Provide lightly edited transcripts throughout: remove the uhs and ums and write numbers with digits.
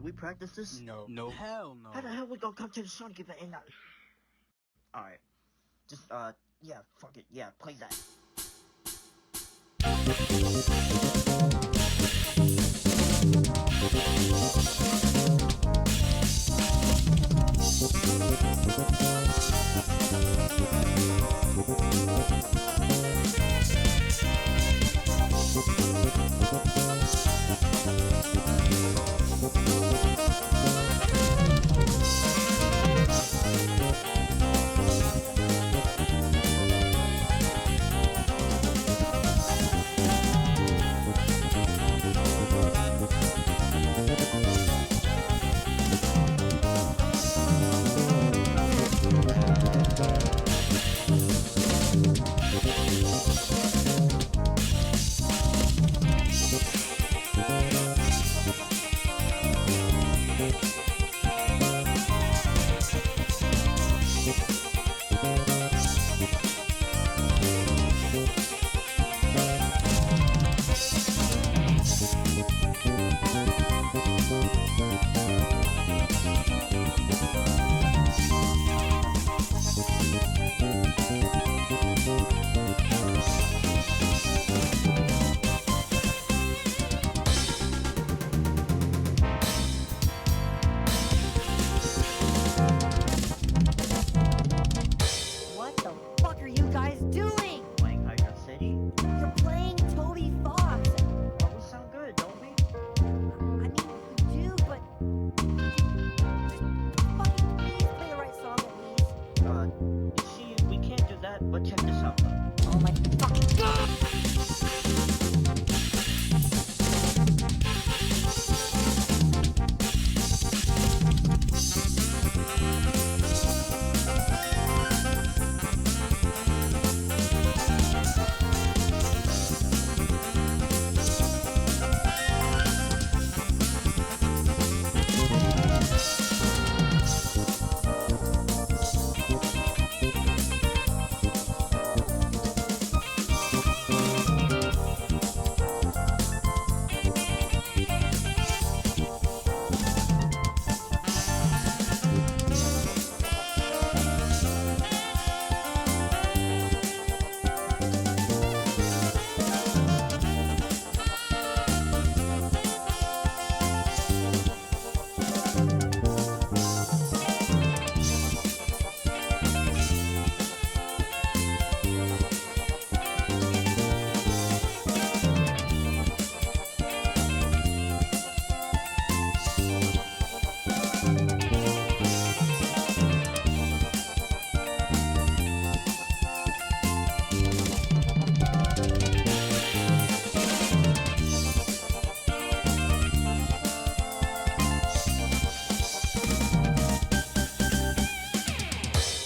we practice this? No. Hell no. How the hell we gonna come to the Sonic event and not... Alright. Just, yeah, fuck it. Yeah, play that. What the fuck are you guys doing? Playing Hydra City? You're playing Toby Fox. Well, we sound good, don't we? I mean, you do, but just fucking please play the right song at least. You see, we can't do that, but check this out, though. Oh my fucking god!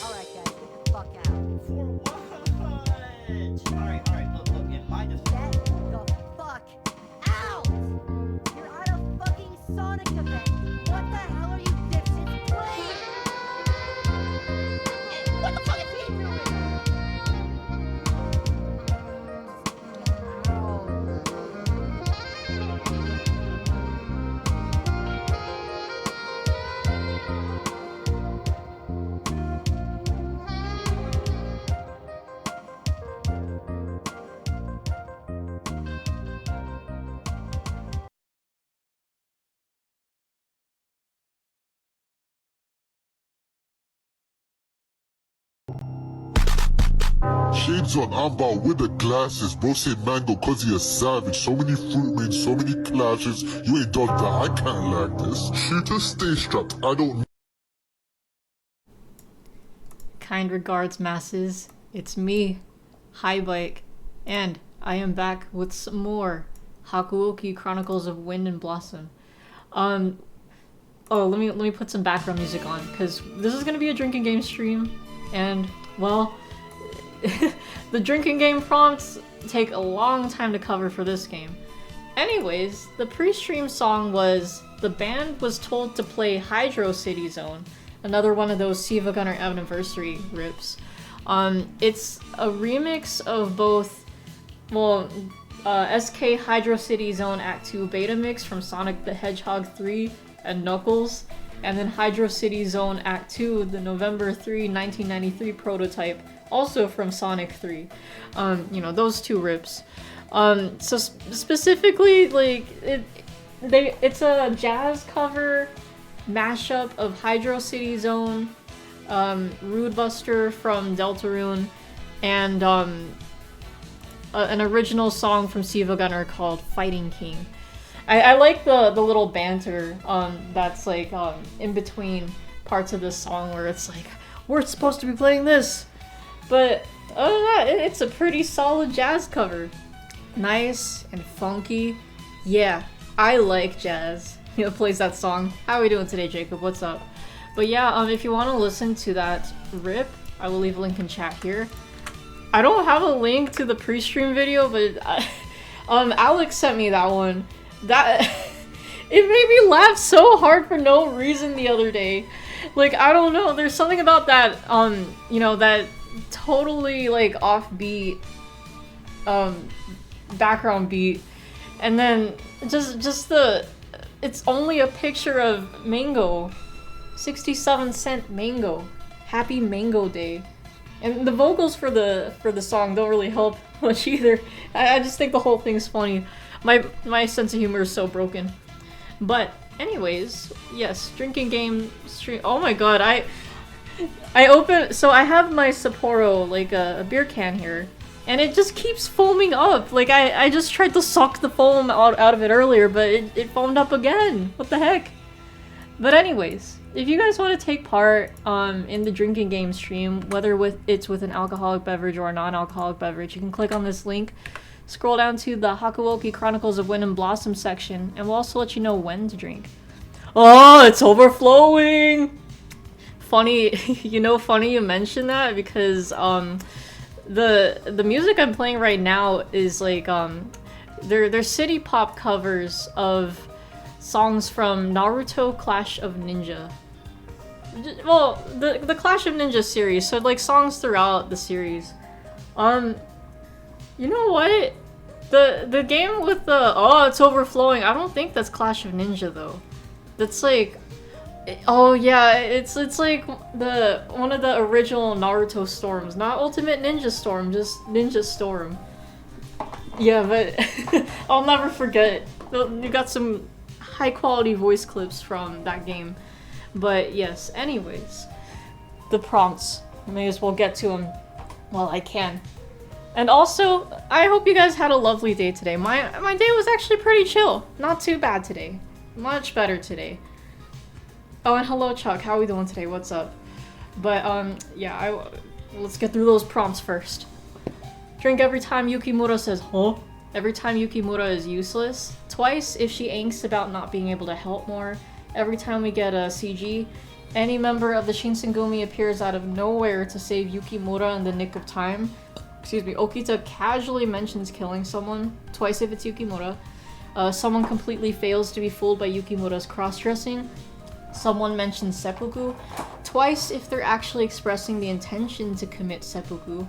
Alright guys, get the fuck out. For what? Alright, look, in my defense... Get the fuck out! You're at a fucking Sonic event. What the hell are you dipshits playing? What the fuck is he doing? Shades on Amber with the glasses. Bro say mango cause he a savage. So many fruit men, so many clashes. You ain't done that, I can't like this. Shooter, stay strapped, I don't... Kind regards, masses. It's me, Highbike, and I am back with some more Hakuoki Chronicles of Wind and Blossom. Oh, let me put some background music on, because this is gonna be a drinking game stream, and, well, the drinking game prompts take a long time to cover for this game. Anyways, the pre-stream song was, the band was told to play Hydro City Zone, another one of those Siva Gunner anniversary rips. It's a remix of both, well, SK Hydro City Zone Act 2 beta mix from Sonic the Hedgehog 3 and Knuckles, and then Hydro City Zone Act 2, the November 3, 1993 prototype, also from Sonic 3. You know, those two rips. So specifically, like, it's a jazz cover mashup of Hydro City Zone, Rude Buster from Deltarune, and an original song from Siva Gunner called Fighting King. I like the little banter that's like in between parts of this song where it's like, we're supposed to be playing this, but other than that, it's a pretty solid jazz cover. Nice and funky. Yeah, I like jazz. You know, plays that song. How are we doing today, Jacob? What's up? But yeah, if you want to listen to that rip, I will leave a link in chat here. I don't have a link to the pre-stream video, but Alex sent me that one. That it made me laugh so hard for no reason the other day. Like, I don't know, there's something about that you know, that totally like offbeat background beat, and then just the, it's only a picture of Mango, 67-cent Mango, Happy Mango Day. And the vocals for the song don't really help much either. I just think the whole thing's funny. My sense of humor is so broken. But anyways, yes, drinking game stream. Oh my god, I open, so I have my Sapporo, like a beer can here, and it just keeps foaming up. Like I just tried to suck the foam out of it earlier, but it foamed up again. What the heck? But anyways, if you guys want to take part in the drinking game stream, whether it's with an alcoholic beverage or a non-alcoholic beverage, you can click on this link, scroll down to the Hakuoki Chronicles of Wind and Blossom section, and we'll also let you know when to drink. Oh, it's overflowing! Funny, you know, funny you mention that, because the music I'm playing right now is like they're city pop covers of songs from Naruto Clash of Ninja. Well, the Clash of Ninja series, so like songs throughout the series. You know what? The game with the, oh, it's overflowing, I don't think that's Clash of Ninja though. That's like, oh yeah, it's like one of the original Naruto storms, not Ultimate Ninja Storm, just Ninja Storm. Yeah, but I'll never forget. You got some high quality voice clips from that game. But yes, anyways, the prompts, may as well get to them while I can. And also, I hope you guys had a lovely day today. My day was actually pretty chill. Not too bad today. Much better today. Oh, and hello Chuck, how are we doing today? What's up? But yeah, let's get through those prompts first. Drink every time Yukimura says huh? Every time Yukimura is useless. Twice if she angsts about not being able to help more. Every time we get a CG. Any member of the Shinsengumi appears out of nowhere to save Yukimura in the nick of time. Excuse me, Okita casually mentions killing someone. Twice if it's Yukimura. Someone completely fails to be fooled by Yukimura's cross-dressing. Someone mentions seppuku. Twice if they're actually expressing the intention to commit seppuku.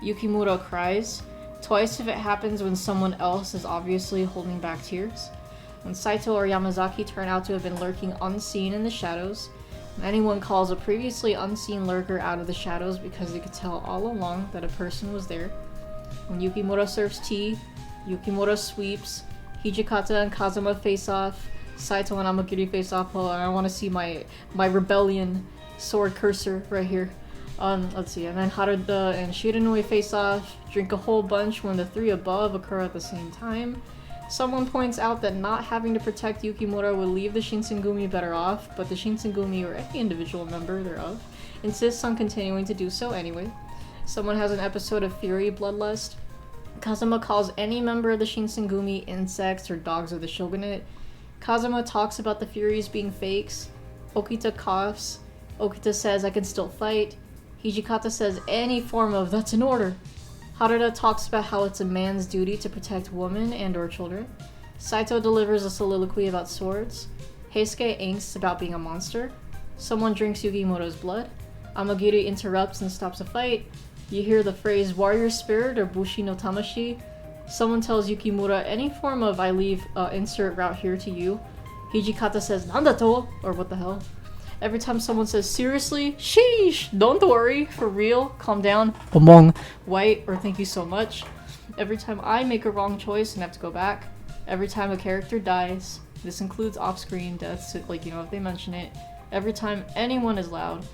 Yukimura cries. Twice if it happens when someone else is obviously holding back tears. When Saito or Yamazaki turn out to have been lurking unseen in the shadows. Anyone calls a previously unseen lurker out of the shadows because they could tell all along that a person was there. When Yukimura serves tea, Yukimura sweeps, Hijikata and Kazuma face off, Saito and Amagiri face off. Oh, I want to see my rebellion sword cursor right here. Let's see, and then Haruda and Shiranui face off, drink a whole bunch when the three above occur at the same time. Someone points out that not having to protect Yukimura would leave the Shinsengumi better off, but the Shinsengumi, or any individual member thereof, insists on continuing to do so anyway. Someone has an episode of Fury Bloodlust. Kazuma calls any member of the Shinsengumi insects or dogs of the shogunate. Kazuma talks about the Furies being fakes. Okita coughs. Okita says, I can still fight. Hijikata says any form of that's an order. Haruda talks about how it's a man's duty to protect women and or children. Saito delivers a soliloquy about swords. Heisuke angsts about being a monster. Someone drinks Yukimura's blood. Amagiri interrupts and stops a fight. You hear the phrase warrior spirit or bushi no tamashi. Someone tells Yukimura any form of I leave insert route here to you. Hijikata says "Nandato?" or what the hell. Every time someone says seriously, sheesh, don't worry, for real, calm down, among white, or thank you so much. Every time I make a wrong choice and have to go back. Every time a character dies. This includes off-screen deaths, like, you know, if they mention it. Every time anyone is loud.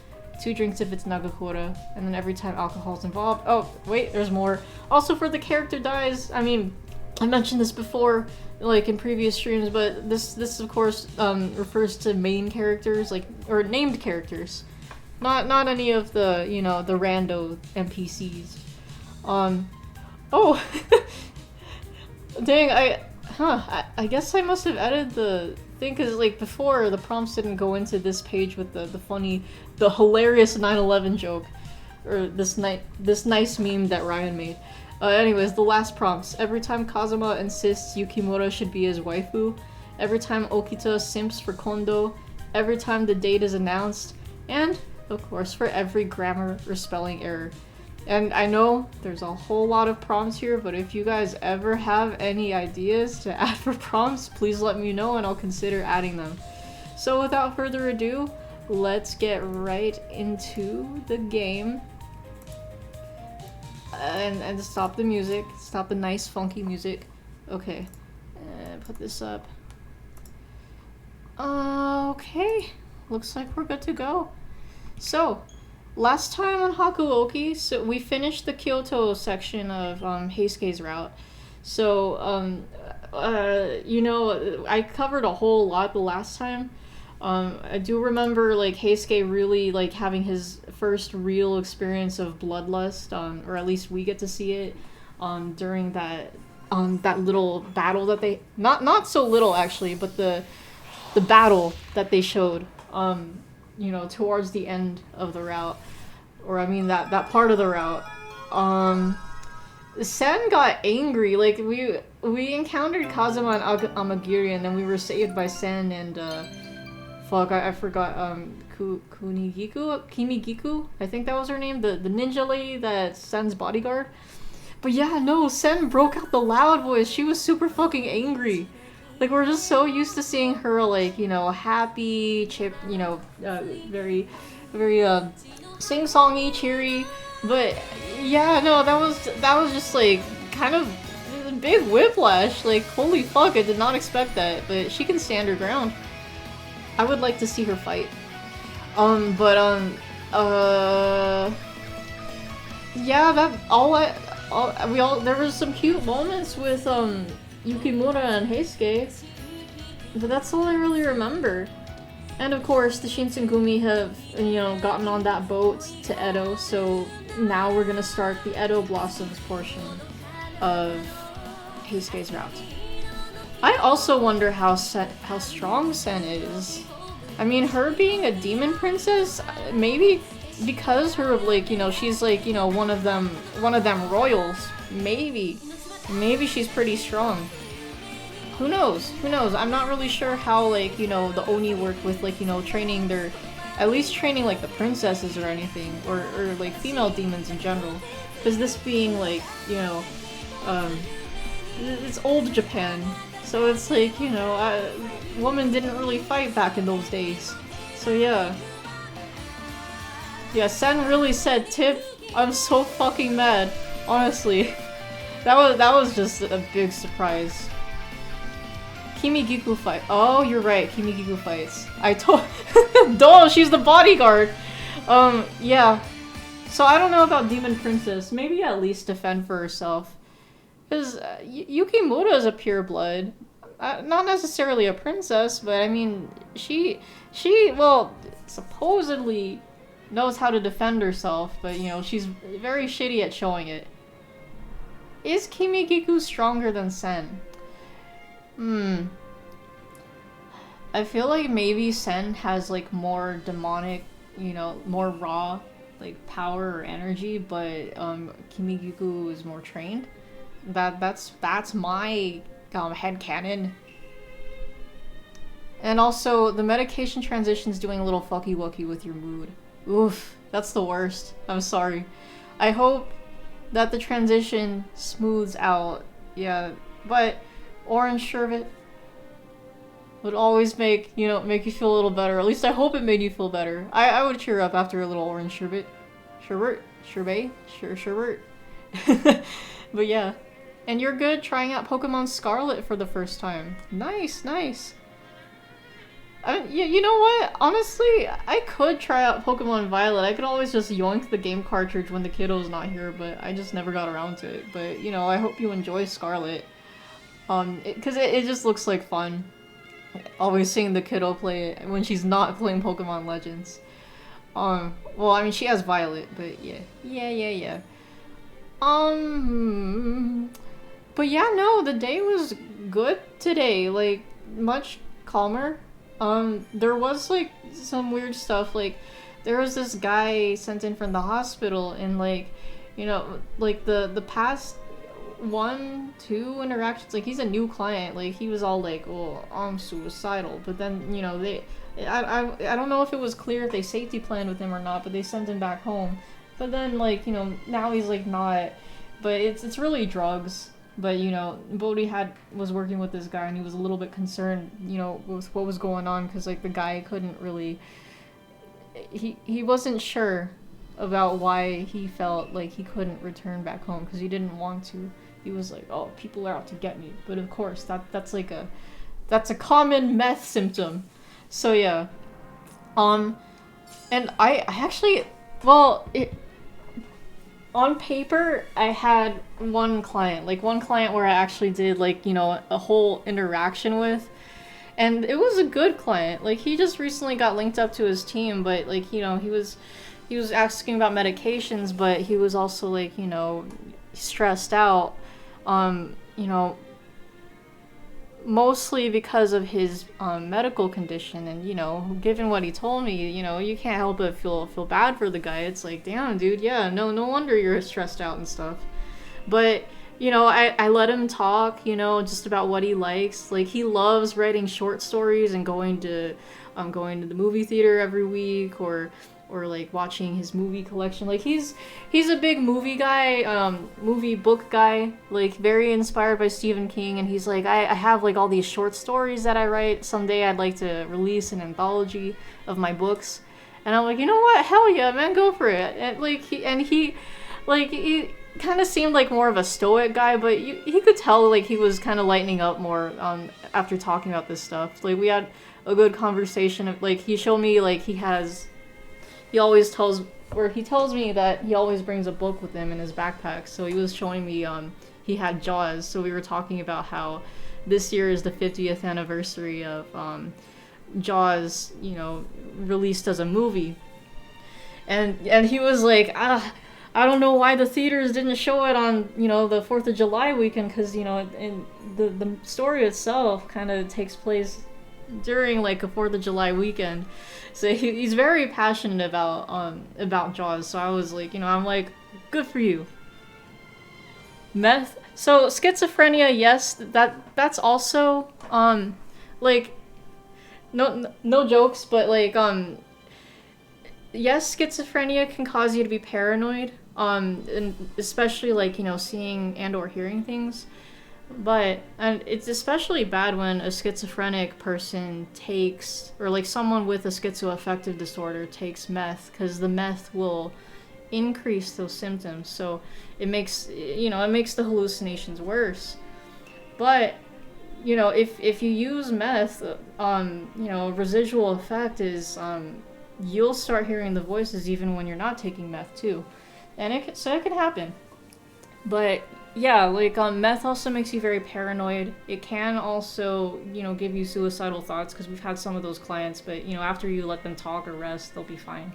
2 drinks if it's Nagakura. And then every time alcohol's involved. Oh, wait, there's more. Also for the character dies, I mean, I mentioned this before, like in previous streams, but this of course refers to main characters, like, or named characters. Not any of the, you know, the rando NPCs. Oh! Dang, I guess I must have added the thing, because, like, before, the prompts didn't go into this page with the funny, the hilarious 9/11 joke. Or this nice meme that Ryan made. Anyways, the last prompts. Every time Kazuma insists Yukimura should be his waifu. Every time Okita simps for Kondo. Every time the date is announced. And, of course, for every grammar or spelling error. And I know there's a whole lot of prompts here, but if you guys ever have any ideas to add for prompts, please let me know and I'll consider adding them. So without further ado, let's get right into the game. And stop the music. Stop the nice funky music. Okay. Put this up. Okay. Looks like we're good to go. So, last time on Hakuoki, so we finished the Kyoto section of Heisuke's route. So, you know, I covered a whole lot the last time. I do remember, like, Heisuke really, like, having his first real experience of bloodlust, or at least we get to see it, during that little battle that they, not so little actually, but the battle that they showed, you know, towards the end of the route, or I mean that part of the route. Sen got angry, like, we encountered Kazuma and Amagiri, and then we were saved by Sen and, fuck, I forgot, Kimigiku? I think that was her name, the ninja lady that's Sen's bodyguard. But yeah, no, Sen broke out the loud voice. She was super fucking angry. Like, we're just so used to seeing her, like, you know, happy, you know, very, sing-songy, cheery. But yeah, no, that was just, like, kind of a big whiplash. Like, holy fuck, I did not expect that. But she can stand her ground. I would like to see her fight. Yeah, there was some cute moments with, Yukimura and Heisuke, but that's all I really remember. And of course, the Shinsengumi have, you know, gotten on that boat to Edo, so now we're gonna start the Edo Blossoms portion of Heisuke's route. I also wonder how strong Sen is. I mean, her being a demon princess, maybe because her, like, you know, she's like, you know, one of them royals. Maybe she's pretty strong. Who knows? I'm not really sure how, like, you know, the Oni work with, like, you know, training like the princesses or anything, or like female demons in general. Because this being, like, you know, it's old Japan, so it's like, you know, women didn't really fight back in those days. So yeah. Yeah, Sen really said, "Tip, I'm so fucking mad." Honestly. That was just a big surprise. Kimigiku fight. Oh, you're right. Kimigiku fights. Duh, she's the bodyguard. Yeah. So I don't know about Demon Princess. Maybe at least defend for herself. Because Yukimura is a pureblood. Not necessarily a princess, but I mean, she, well, supposedly knows how to defend herself, but, you know, she's very shitty at showing it. Is Kimigiku stronger than Sen? I feel like maybe Sen has, like, more demonic, you know, more raw, like, power or energy, but Kimigiku is more trained. That's my headcanon. And also, the medication transition's doing a little fucky-wucky with your mood. Oof, that's the worst. I'm sorry. I hope that the transition smooths out. Yeah, but orange sherbet. would always make you feel a little better. At least I hope it made you feel better. I would cheer up after a little orange sherbet. Sherbet. But yeah. And you're good trying out Pokemon Scarlet for the first time. Nice, nice. Yeah, you know what? Honestly, I could try out Pokemon Violet. I could always just yoink the game cartridge when the kiddo's not here, but I just never got around to it. But, you know, I hope you enjoy Scarlet. Because it just looks like fun. Always seeing the kiddo play it when she's not playing Pokemon Legends. Well, I mean, she has Violet, but yeah. But yeah, no, the day was good today. Like, much calmer. There was, like, some weird stuff. Like, there was this guy sent in from the hospital, and, like, you know, like, the past 1-2 interactions, like, he's a new client. Like, he was all like, oh, I'm suicidal. But then, you know, I don't know if it was clear if they safety planned with him or not, but they sent him back home. But then, like, you know, now he's, like, not. But it's really drugs. But, you know, Bodhi was working with this guy, and he was a little bit concerned, you know, with what was going on, because, like, the guy couldn't really... He wasn't sure about why he felt like he couldn't return back home, because he didn't want to. He was like, oh, people are out to get me. But, of course, that's a common meth symptom. So, yeah. And I actually... Well, on paper, I had one client where I actually did, like, you know, a whole interaction with, and it was a good client. Like, he just recently got linked up to his team, but, like, you know, he was asking about medications, but he was also, like, you know, stressed out, you know, mostly because of his medical condition. And, you know, given what he told me, you know, you can't help but feel bad for the guy. It's like, damn, dude, yeah, no wonder you're stressed out and stuff. But, you know, I let him talk, you know, just about what he likes. Like, he loves writing short stories and going to the movie theater every week, or like watching his movie collection. Like, he's a big movie guy, movie book guy, like very inspired by Stephen King, and he's like, I have like all these short stories that I write. Someday I'd like to release an anthology of my books. And I'm like, you know what? Hell yeah, man, go for it. And he kind of seemed like more of a stoic guy, but he could tell like he was kind of lightening up more after talking about this stuff. Like, we had a good conversation of, like, he showed me, like, he tells me that he always brings a book with him in his backpack. So he was showing me he had Jaws. So we were talking about how this year is the 50th anniversary of Jaws, you know, released as a movie. And he was like, I don't know why the theaters didn't show it on, you know, the 4th of July weekend, because, you know, in the story itself kind of takes place during like a 4th of July weekend. So he's very passionate about Jaws. So I was like, you know, I'm like, good for you. Meth. So schizophrenia, yes, that's also like, no jokes, but like yes, schizophrenia can cause you to be paranoid, and especially like, you know, seeing and or hearing things. And it's especially bad when a schizophrenic person takes, or like someone with a schizoaffective disorder takes meth, because the meth will increase those symptoms. So it makes the hallucinations worse. But, you know, if you use meth, you know, residual effect is, you'll start hearing the voices even when you're not taking meth too. And it can happen. But yeah, like, meth also makes you very paranoid. It can also, you know, give you suicidal thoughts, because we've had some of those clients, but, you know, after you let them talk or rest, they'll be fine.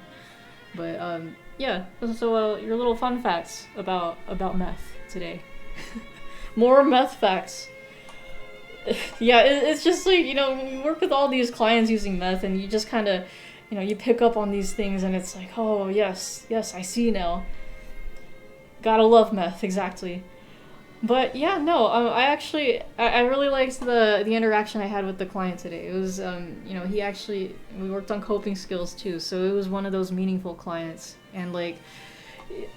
But, yeah, so, your little fun facts about meth today. More meth facts. Yeah, it's just like, you know, we work with all these clients using meth, and you just kind of, you know, you pick up on these things, and it's like, oh, yes, I see now. Gotta love meth, exactly. But yeah, no, I really liked the interaction I had with the client today. It was, you know, we worked on coping skills too, so it was one of those meaningful clients. And like,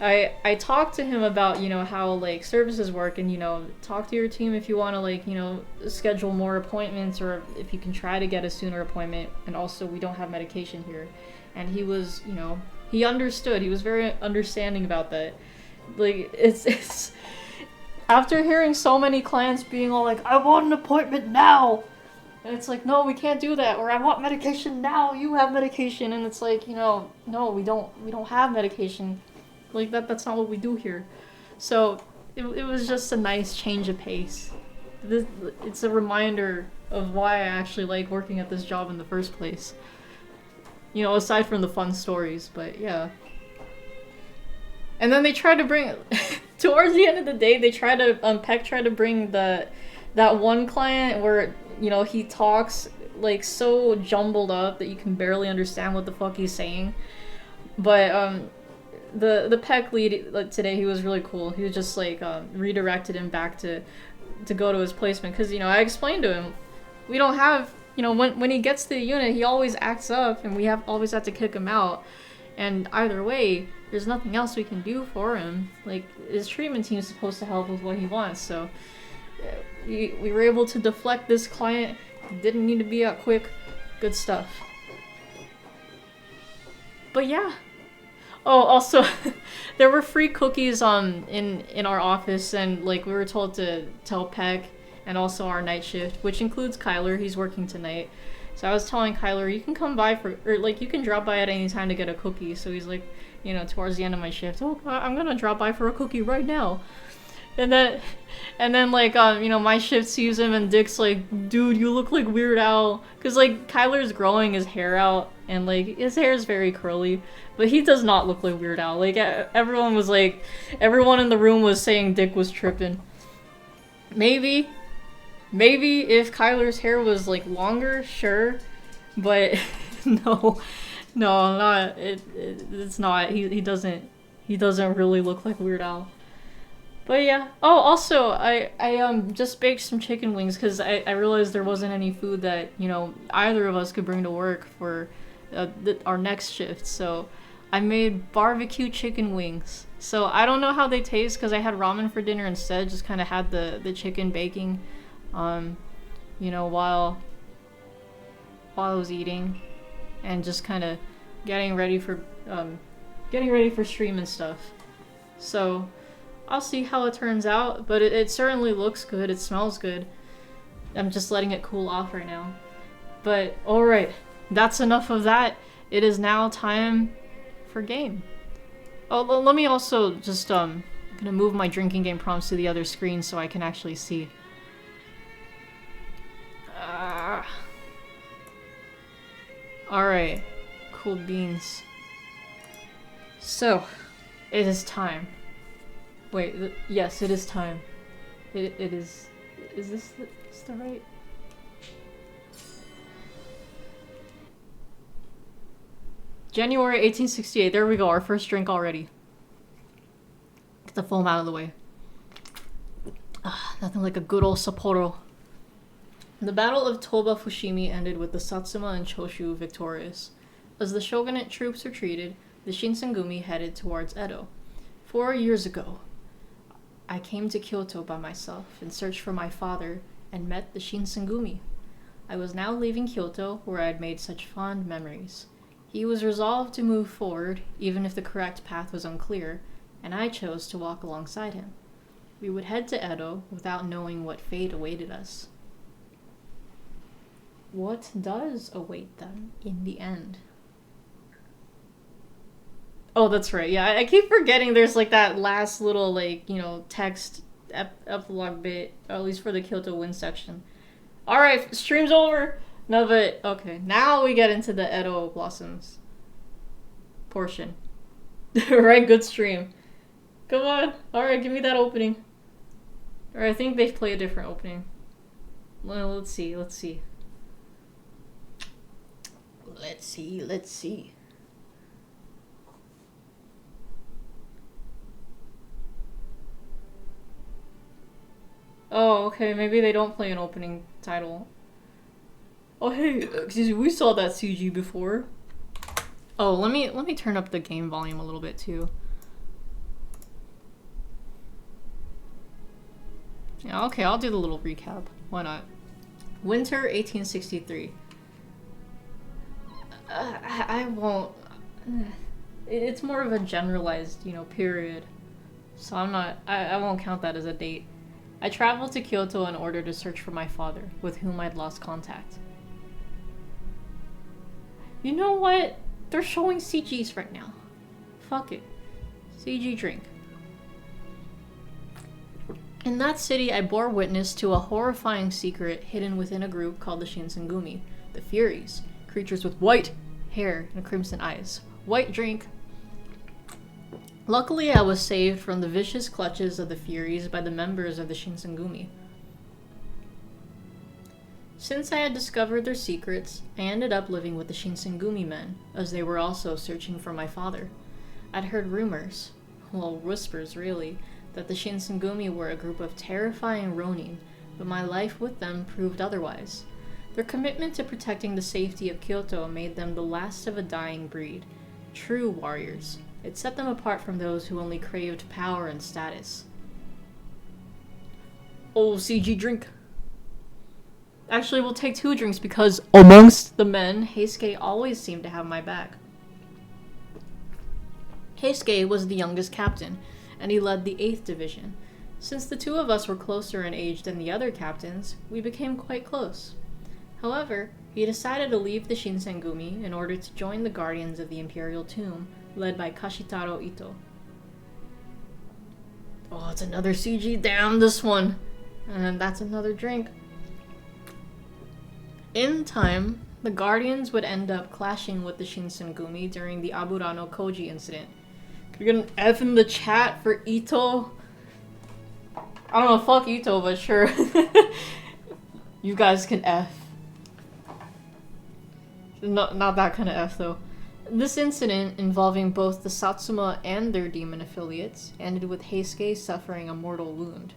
I talked to him about, you know, how like services work, and, you know, talk to your team if you want to, like, you know, schedule more appointments, or if you can try to get a sooner appointment. And also, we don't have medication here. And he was, you know, he understood. He was very understanding about that. Like, it's after hearing so many clients being all like, I want an appointment now. And it's like, no, we can't do that. Or I want medication now. You have medication. And it's like, you know, no, we don't have medication. Like, that's not what we do here. So it was just a nice change of pace. It's a reminder of why I actually like working at this job in the first place. You know, aside from the fun stories, but yeah. And then they tried to bring, towards the end of the day, they tried to, Peck tried to bring that one client where, you know, he talks like so jumbled up that you can barely understand what the fuck he's saying. But the Peck lead, like, today, he was really cool. He was just like redirected him back to go to his placement, because, you know, I explained to him, we don't have, you know, when he gets to the unit, he always acts up, and we always have to kick him out. And either way, there's nothing else we can do for him. Like, his treatment team is supposed to help with what he wants, so we were able to deflect this client. Didn't need to be out quick. Good stuff. But yeah. Oh, also, there were free cookies in our office, and like we were told to tell Peck, and also our night shift, which includes Kyler. He's working tonight. So I was telling Kyler, you can come by or like, you can drop by at any time to get a cookie. So he's like, you know, towards the end of my shift, oh, I'm gonna drop by for a cookie right now. And then like, you know, my shift sees him, and Dick's like, dude, you look like Weird Al. Cause like, Kyler's growing his hair out, and like, his hair is very curly. But he does not look like Weird Al. Like, everyone was like, everyone in the room was saying Dick was tripping. Maybe if Kyler's hair was like longer, sure, but no, not it's not. He doesn't really look like Weird Al. But yeah. Oh, also, I just baked some chicken wings because I realized there wasn't any food that, you know, either of us could bring to work for our next shift. So I made barbecue chicken wings. So I don't know how they taste because I had ramen for dinner instead. Just kind of had the chicken baking, you know, while I was eating, and just kind of getting ready for stream and stuff. So I'll see how it turns out, but it certainly looks good. It smells good. I'm just letting it cool off right now. But alright, that's enough of that. It is now time for game. Oh, let me also just, I'm gonna move my drinking game prompts to the other screen so I can actually see. Alright, cool beans. So, it is time. Wait, yes, it is time. It is this the right? January 1868, there we go, our first drink already. Get the foam out of the way. Nothing like a good old Sapporo. The Battle of Toba Fushimi ended with the Satsuma and Choshu victorious. As the shogunate troops retreated, the Shinsengumi headed towards Edo. 4 years ago, I came to Kyoto by myself in search for my father and met the Shinsengumi. I was now leaving Kyoto, where I had made such fond memories. He was resolved to move forward, even if the correct path was unclear, and I chose to walk alongside him. We would head to Edo without knowing what fate awaited us. What does await them in the end? Oh, that's right. Yeah, I keep forgetting there's like that last little, like, you know, text epilogue bit, or at least for the Kyoto Win section. Alright, stream's over! No, but, okay. Now we get into the Edo Blossoms portion. Right, good stream. Come on. Alright, give me that opening. Or I think they play a different opening. Well, let's see. Let's see. Oh, okay, maybe they don't play an opening title. Oh, hey, excuse me, we saw that CG before. Oh, let me turn up the game volume a little bit too. Yeah, okay, I'll do the little recap. Why not? Winter 1863. I won't. It's more of a generalized, period. So I won't count that as a date. I traveled to Kyoto in order to search for my father, with whom I'd lost contact. You know what? They're showing CGs right now. Fuck it. CG drink. In that city, I bore witness to a horrifying secret hidden within a group called the Shinsengumi, the Furies, creatures with white hair and crimson eyes. White drink. Luckily, I was saved from the vicious clutches of the Furies by the members of the Shinsengumi. Since I had discovered their secrets, I ended up living with the Shinsengumi men, as they were also searching for my father. I'd heard rumors, well, whispers really, that the Shinsengumi were a group of terrifying Ronin, but my life with them proved otherwise. Their commitment to protecting the safety of Kyoto made them the last of a dying breed. True warriors. It set them apart from those who only craved power and status. Oh, CG drink. Actually, we'll take 2 drinks because amongst the men, Heisuke always seemed to have my back. Heisuke was the youngest captain, and he led the 8th Division. Since the 2 of us were closer in age than the other captains, we became quite close. However, he decided to leave the Shinsengumi in order to join the Guardians of the Imperial Tomb, led by Kashitaro Ito. Oh, it's another CG. Damn, this one. And that's another drink. In time, the Guardians would end up clashing with the Shinsengumi during the Aburano Koji incident. Can we get an F in the chat for Ito? I don't know, fuck Ito, but sure. You guys can F. Not that kind of F, though. This incident, involving both the Satsuma and their demon affiliates, ended with Heisuke suffering a mortal wound.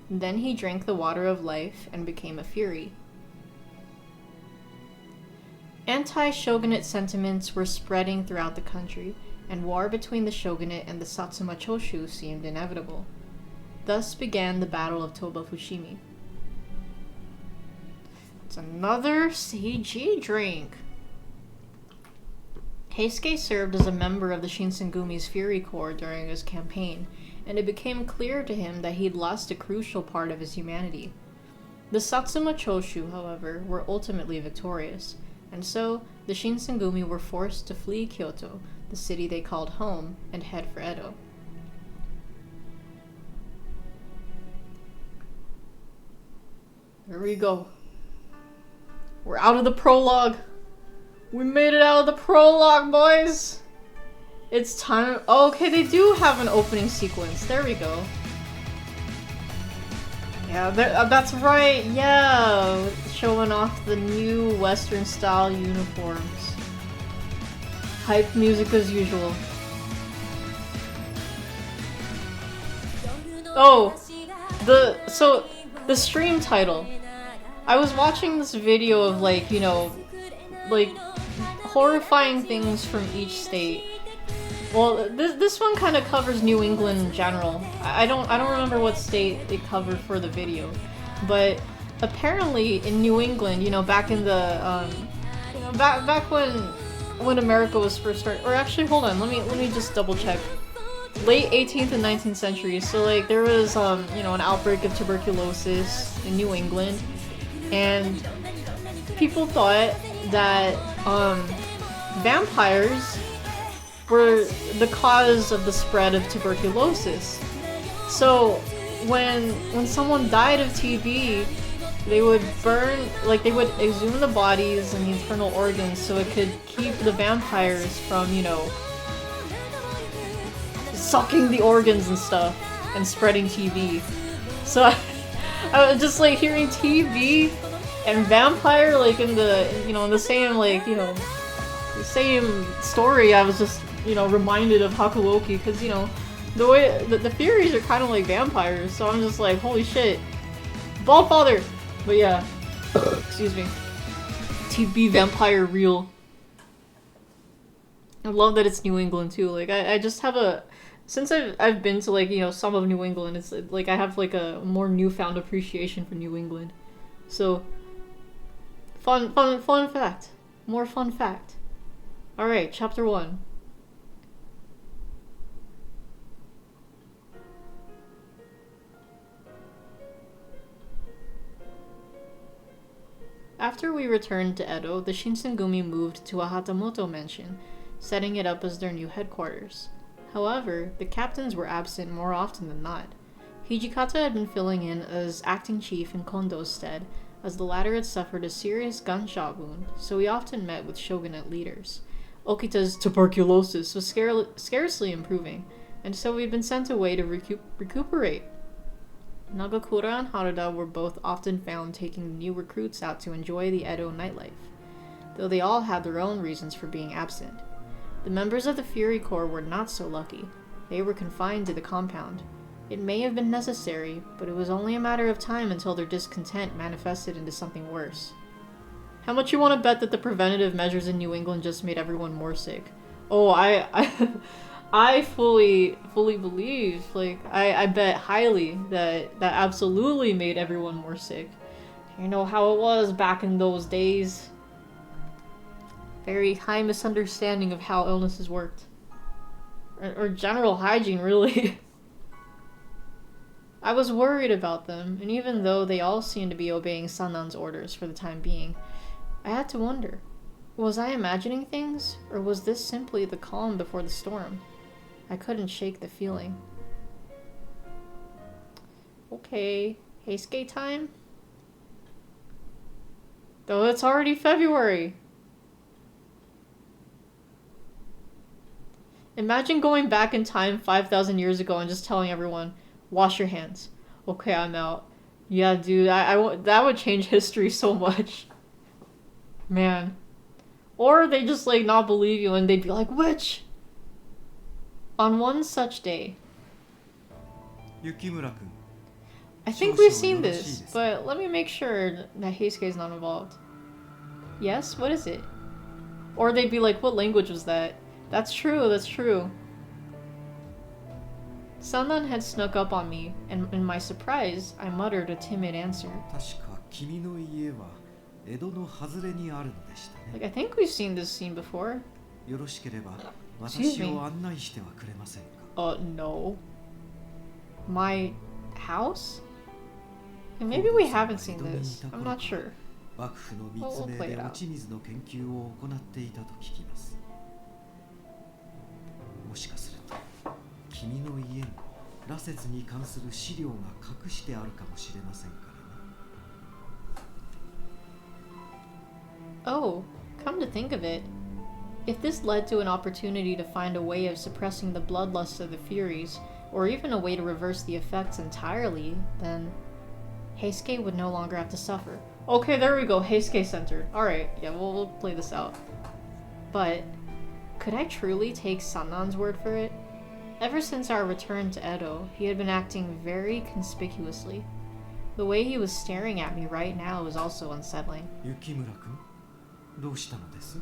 Then he drank the water of life and became a fury. Anti-shogunate sentiments were spreading throughout the country, and war between the shogunate and the Satsuma Choshu seemed inevitable. Thus began the Battle of Toba Fushimi. It's another CG drink. Heisuke served as a member of the Shinsengumi's Fury Corps during his campaign, and it became clear to him that he'd lost a crucial part of his humanity. The Satsuma Choshu, however, were ultimately victorious, and so the Shinsengumi were forced to flee Kyoto, the city they called home, and head for Edo. There we go. We're out of the prologue. We made it out of the prologue, boys! It's time. Oh, okay, they do have an opening sequence. There we go. Yeah, that's right. Yeah, showing off the new Western-style uniforms. Hype music as usual. Oh, the stream title. I was watching this video of like horrifying things from each state. Well, this one kind of covers New England in general. I don't remember what state it covered for the video, but apparently in New England, back in the back when America was first started. Or actually, hold on, let me just double check. Late 18th and 19th centuries. So like there was an outbreak of tuberculosis in New England, and people thought that vampires were the cause of the spread of tuberculosis. So when someone died of TB, they would they would exhume the bodies and the internal organs so it could keep the vampires from, sucking the organs and stuff and spreading TB. So I was just like hearing TB and vampire in the same the same story. I was just reminded of Hakuoki, because the way the Furies are kind of like vampires, so I'm just like, holy shit, Ballfather. But yeah, excuse me, TB vampire real. I love that it's New England too. Like I just have a since I've been to like, you know, some of New England, it's like I have like a more newfound appreciation for New England. So fun fact. More fun fact. Alright, chapter 1. After we returned to Edo, the Shinsengumi moved to a Hatamoto mansion, setting it up as their new headquarters. However, the captains were absent more often than not. Hijikata had been filling in as acting chief in Kondo's stead, as the latter had suffered a serious gunshot wound, so he often met with shogunate leaders. Okita's tuberculosis was scarcely improving, and so he had been sent away to recuperate. Nagakura and Haruda were both often found taking new recruits out to enjoy the Edo nightlife, though they all had their own reasons for being absent. The members of the Fury Corps were not so lucky. They were confined to the compound. It may have been necessary, but it was only a matter of time until their discontent manifested into something worse. How much you want to bet that the preventative measures in New England just made everyone more sick? Oh, I fully believe, like, I bet highly that absolutely made everyone more sick. You know how it was back in those days. Very high misunderstanding of how illnesses worked. Or general hygiene, really. I was worried about them, and even though they all seemed to be obeying Sannan's orders for the time being, I had to wonder, was I imagining things, or was this simply the calm before the storm? I couldn't shake the feeling. Okay, Heisuke time? Though it's already February! Imagine going back in time 5,000 years ago and just telling everyone, wash your hands. Okay, I'm out. Yeah, dude, that would change history so much. Man. Or they just, like, not believe you and they'd be like, witch! On one such day. I think we've seen this, but let me make sure that Heisuke's not involved. Yes? What is it? Or they'd be like, what language was that? That's true, that's true. Sannan had snuck up on me, and in my surprise, I muttered a timid answer. Like, I think we've seen this scene before. Excuse me. No. My house? And maybe we haven't seen this. I'm not sure. We'll play it out. もしかすると君の家に羅刹に関する資料が隠してあるかもしれませんからね。 Oh, come to think of it, if this led to an opportunity to find a way of suppressing the bloodlust of the Furies, or even a way to reverse the effects entirely, then Heisuke would no longer have to suffer. Okay, there we go, Heisuke centered. Alright, yeah, we'll play this out. But could I truly take Sannan's word for it? Ever since our return to Edo, he had been acting very conspicuously. The way he was staring at me right now was also unsettling. Yukimura-kun, どうしたのです?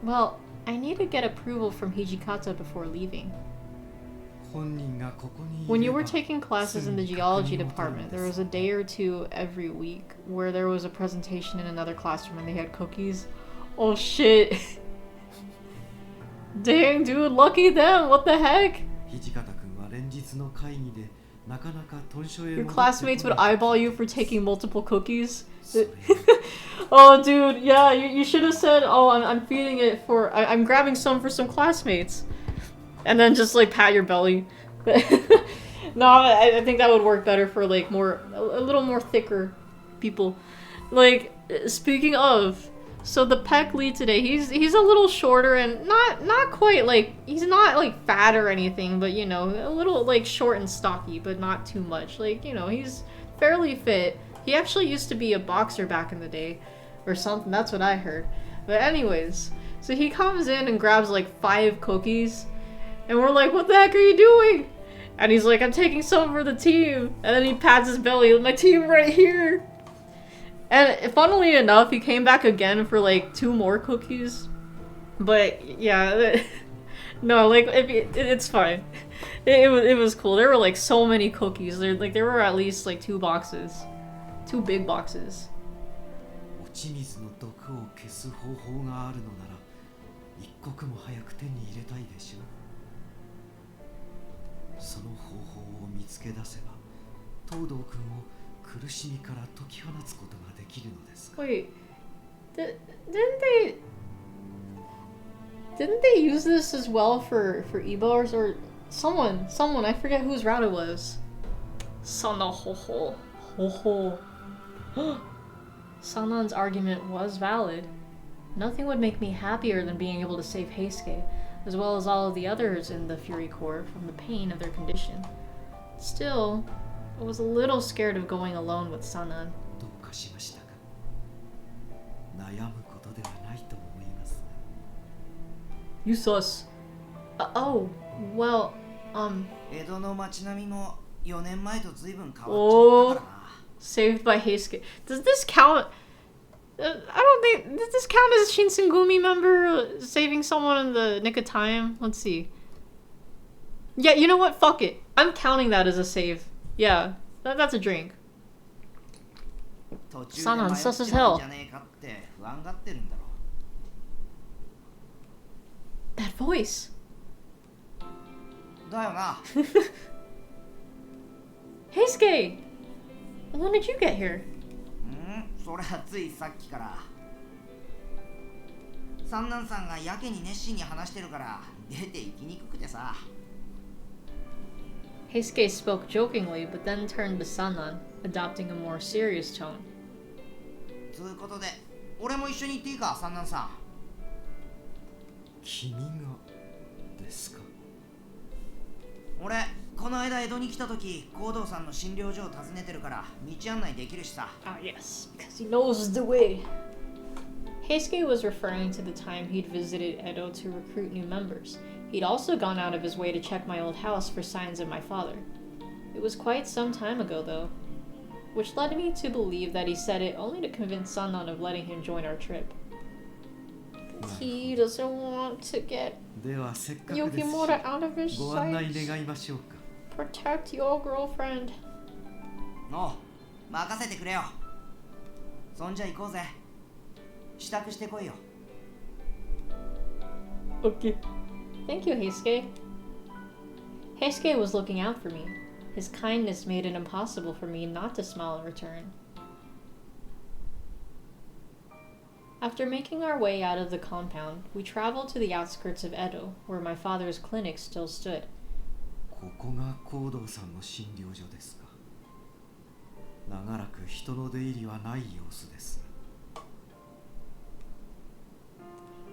Well, I need to get approval from Hijikata before leaving. When you were taking classes in the geology department, there was a day or two every week where there was a presentation in another classroom and they had cookies. Oh shit. Dang, dude, lucky them, what the heck? Your classmates would eyeball you for taking multiple cookies? Oh dude, yeah, you should have said, oh, I'm feeding it for, I'm grabbing some for some classmates. And then just like pat your belly. No, I think that would work better for like more, a little more thicker people. Like, speaking of, so the Peck lead today, he's a little shorter and not quite like, he's not like fat or anything, but you know, a little like short and stocky, but not too much. Like, you know, he's fairly fit. He actually used to be a boxer back in the day or something, that's what I heard. But anyways, so he comes in and grabs like 5 cookies and we're like, what the heck are you doing? And he's like, I'm taking some for the team. And then he pats his belly, my team right here. And funnily enough, he came back again for like 2 more cookies. But yeah, No, like it's fine. It was cool. There were like so many cookies. There were at least like 2 boxes, 2 big boxes. 落ち水の毒を消す方法があるのなら一刻も早く手に入れたいでしょう。その方法を見つけ出せば東堂君を苦しみから解き放つことができるのですが。 Wait, didn't they use this as well for Ebos or someone? I forget whose route it was. Sana ho ho. Sanon's argument was valid. Nothing would make me happier than being able to save Heisuke, as well as all of the others in the Fury Corps, from the pain of their condition. Still, I was a little scared of going alone with Sanan. どうかしましたか。悩むことではないと思いますが。 You sus. Oh, well, 江戸の街並みも4年前と随分変わっちまったからな。 saved by Heisuke. Does this count? I don't think. Does this count as a Shinsengumi member saving someone in the nick of time? Let's see. Yeah, you know what? Fuck it. I'm counting that as a save. Yeah, that's a drink. 途中で Sanan, 迷っ sus ち as まう hell. んじゃねえかって不安がってるんだろ That voice. だよな。 Heisuke! When did you get here? それはついさっきから三男さんがやけに熱心に話してるから出て行きにくくてさ。 Heisuke spoke jokingly, but then turned to Sanan, adopting a more serious tone. つうことで俺も一緒に行っていいか三男さん。君がですか。俺この間江戸に来た時行動さんの診療所を訪ねてるから道案内できるしさ。 Ah, yes, because he knows the way. Heisuke was referring to the time he'd visited Edo to recruit new members. He'd also gone out of his way to check my old house for signs of my father. It was quite some time ago, though, which led me to believe that he said it only to convince Sanan of letting him join our trip. He doesn't want to get ではせっかくですし Yukimura out of his ご案内 sight. 願いましょうか。 Protect your girlfriend. おう任せてくれよ。そんじゃ行こうぜ。支度してこいよ。 Okay. Thank you, Heisuke. Heisuke was looking out for me. His kindness made it impossible for me not to smile in return. After making our way out of the compound, we traveled to the outskirts of Edo, where my father's clinic still stood. ここが行動さんの診療所ですか。長らく人の出入りはない様子です。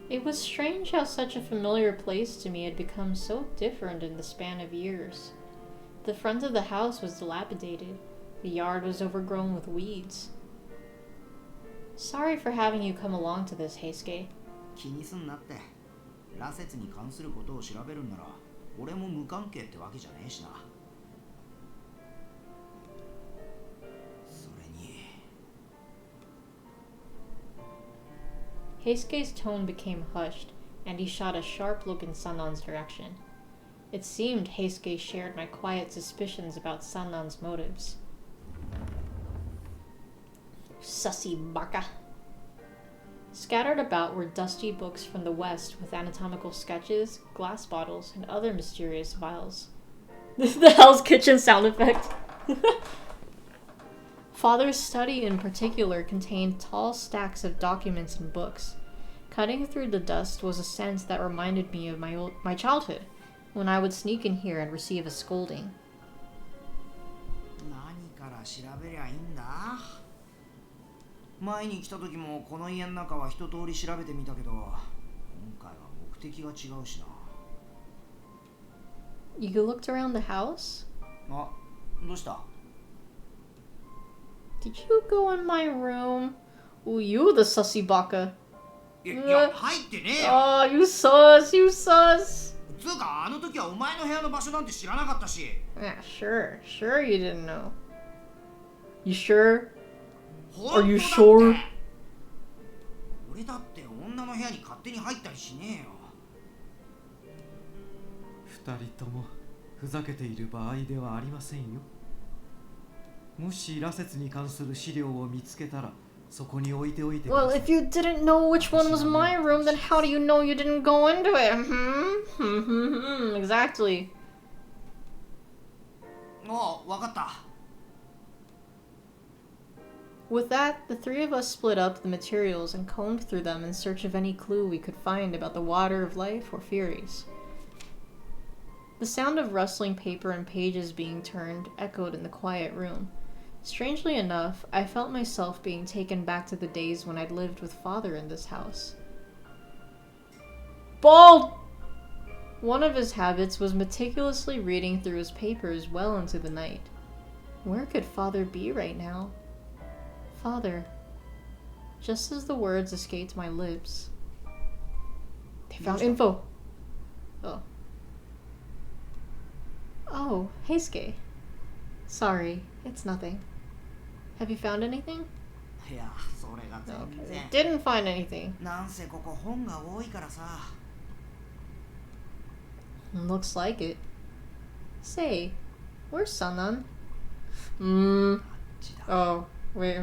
It was strange how such a familiar place to me had become so different in the span of years. The front of the house was dilapidated. The yard was overgrown with weeds. Sorry for having you come along to this, Heisuke. 気にすんなって。羅刹に関することを調べるんなら俺も無関係ってわけじゃねえしな。それに Heisuke's tone became hushed, and he shot a sharp look in Sanan's direction. It seemed Heisuke shared my quiet suspicions about Sanan's motives. Sussy baka. Scattered about were dusty books from the West with anatomical sketches, glass bottles, and other mysterious vials. The Hell's Kitchen sound effect. Father's study in particular contained tall stacks of documents and books. Cutting through the dust was a sense that reminded me of my childhood, when I would sneak in here and receive a scolding. 何から調べりゃいいんだ。前に来た時もこの家の中は一通り調べてみたけど、今回は目的が違うしな。You looked around the house? あ、どうした？ Did you go in my room? Ooh, you the sussy baka. いや、入ってねえよ。 Oh, you sus, you sus. つうか、あの時はお前の部屋の場所なんて知らなかったし。Yeah, sure you didn't know. You sure? Are you sure? 俺だって女の部屋に勝手に入ったりしねえよ。人ともふざけている場合ではありませんよ。もし羅刹に関する資料を見つけたらそこに置いておいてくだ Well, さい。 if you didn't know which one was my room, then how do you know you didn't go into it? Exactly. もう分かった。 With that, the three of us split up the materials and combed through them in search of any clue we could find about the water of life or Furies. The sound of rustling paper and pages being turned echoed in the quiet room. Strangely enough, I felt myself being taken back to the days when I'd lived with father in this house. Bald! One of his habits was meticulously reading through his papers well into the night. Where could father be right now? Father. Just as the words escaped my lips. They found info! Oh. Oh, Heisuke. Sorry, it's nothing. Have you found anything? いや、それが No, 全 okay. 然。 Didn't find anything. なんせここ本が多いからさ。 Looks like it. Say, where's Sanan? あっちだ。 Oh, wait,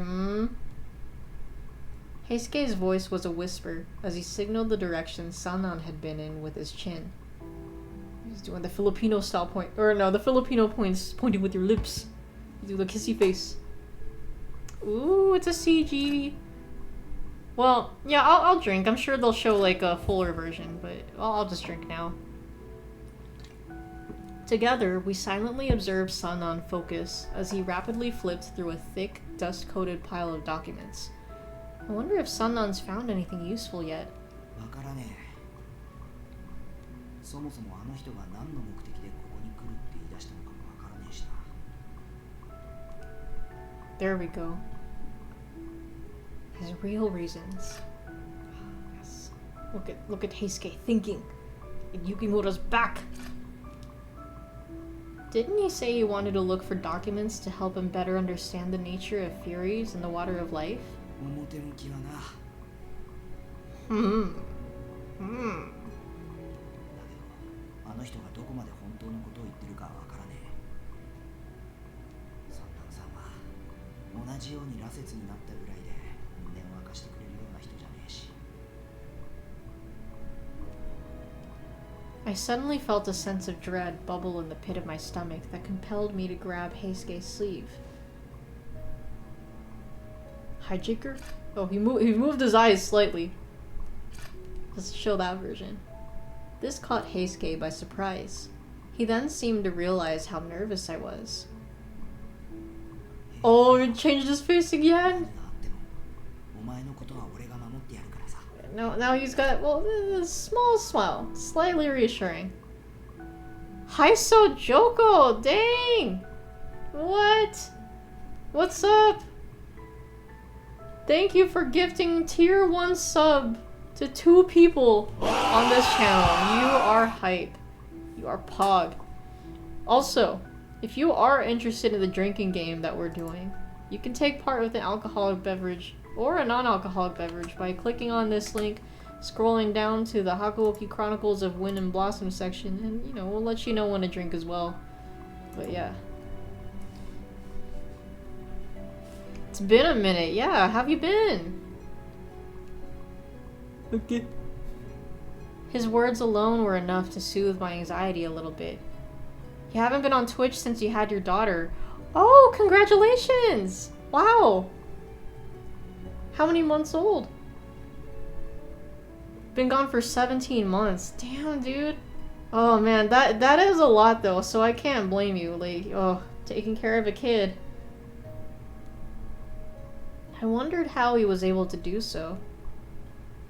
Heisuke's voice was a whisper as he signaled the direction Sanan had been in with his chin. He's doing the Filipino style point. Or no, the Filipino points pointing with your lips. You do the kissy face. Ooh, it's a CG. Well, yeah, I'll drink. I'm sure they'll show like a fuller version, but I'll just drink now. Together, we silently observed Sanan focus as he rapidly flipped through a thick, dust-coated pile of documents. I wonder if Sanan's found anything useful yet. わからねえ。そもそもあの人が何の目的でここに来るって言い出したのかもわからねえしな。 There we go. His real reasons. Yes. Look at Heisuke thinking. And Yukimura's back. Didn't he say he wanted to look for documents to help him better understand the nature of Furies and the water of life? 表向きはな。 Hmm. だけど、あの人がどこまで本当のことを言ってるかわからねえ。サンダンさんは同じように羅刹になったぐらいで本音を明かしてくれるような人じゃねえし。 I suddenly felt a sense of dread bubble in the pit of my stomach that compelled me to grab Heisuke's sleeve. Hijaker? Oh, he moved his eyes slightly. Let's show that version. This caught Heisuke by surprise. He then seemed to realize how nervous I was. Oh, he changed his face again? お前のことは俺が守ってやるからさ。 No, now he's got, well, a small smile. Slightly reassuring. Haiso Joko! Dang! What? What's up? Thank you for gifting tier 1 sub to 2 people on this channel. You are hype. You are pog. Also, if you are interested in the drinking game that we're doing, you can take part with an alcoholic beverage or a non-alcoholic beverage by clicking on this link, scrolling down to the Hakuoki Chronicles of Wind and Blossom section, and, you know, we'll let you know when to drink as well. But yeah. It's been a minute. Yeah, how have you been? Okay. His words alone were enough to soothe my anxiety a little bit. You haven't been on Twitch since you had your daughter. Oh, congratulations! Wow! How many months old? Been gone for 17 months. Damn, dude. Oh man, that is a lot though, so I can't blame you. Like, oh, taking care of a kid. I wondered how he was able to do so.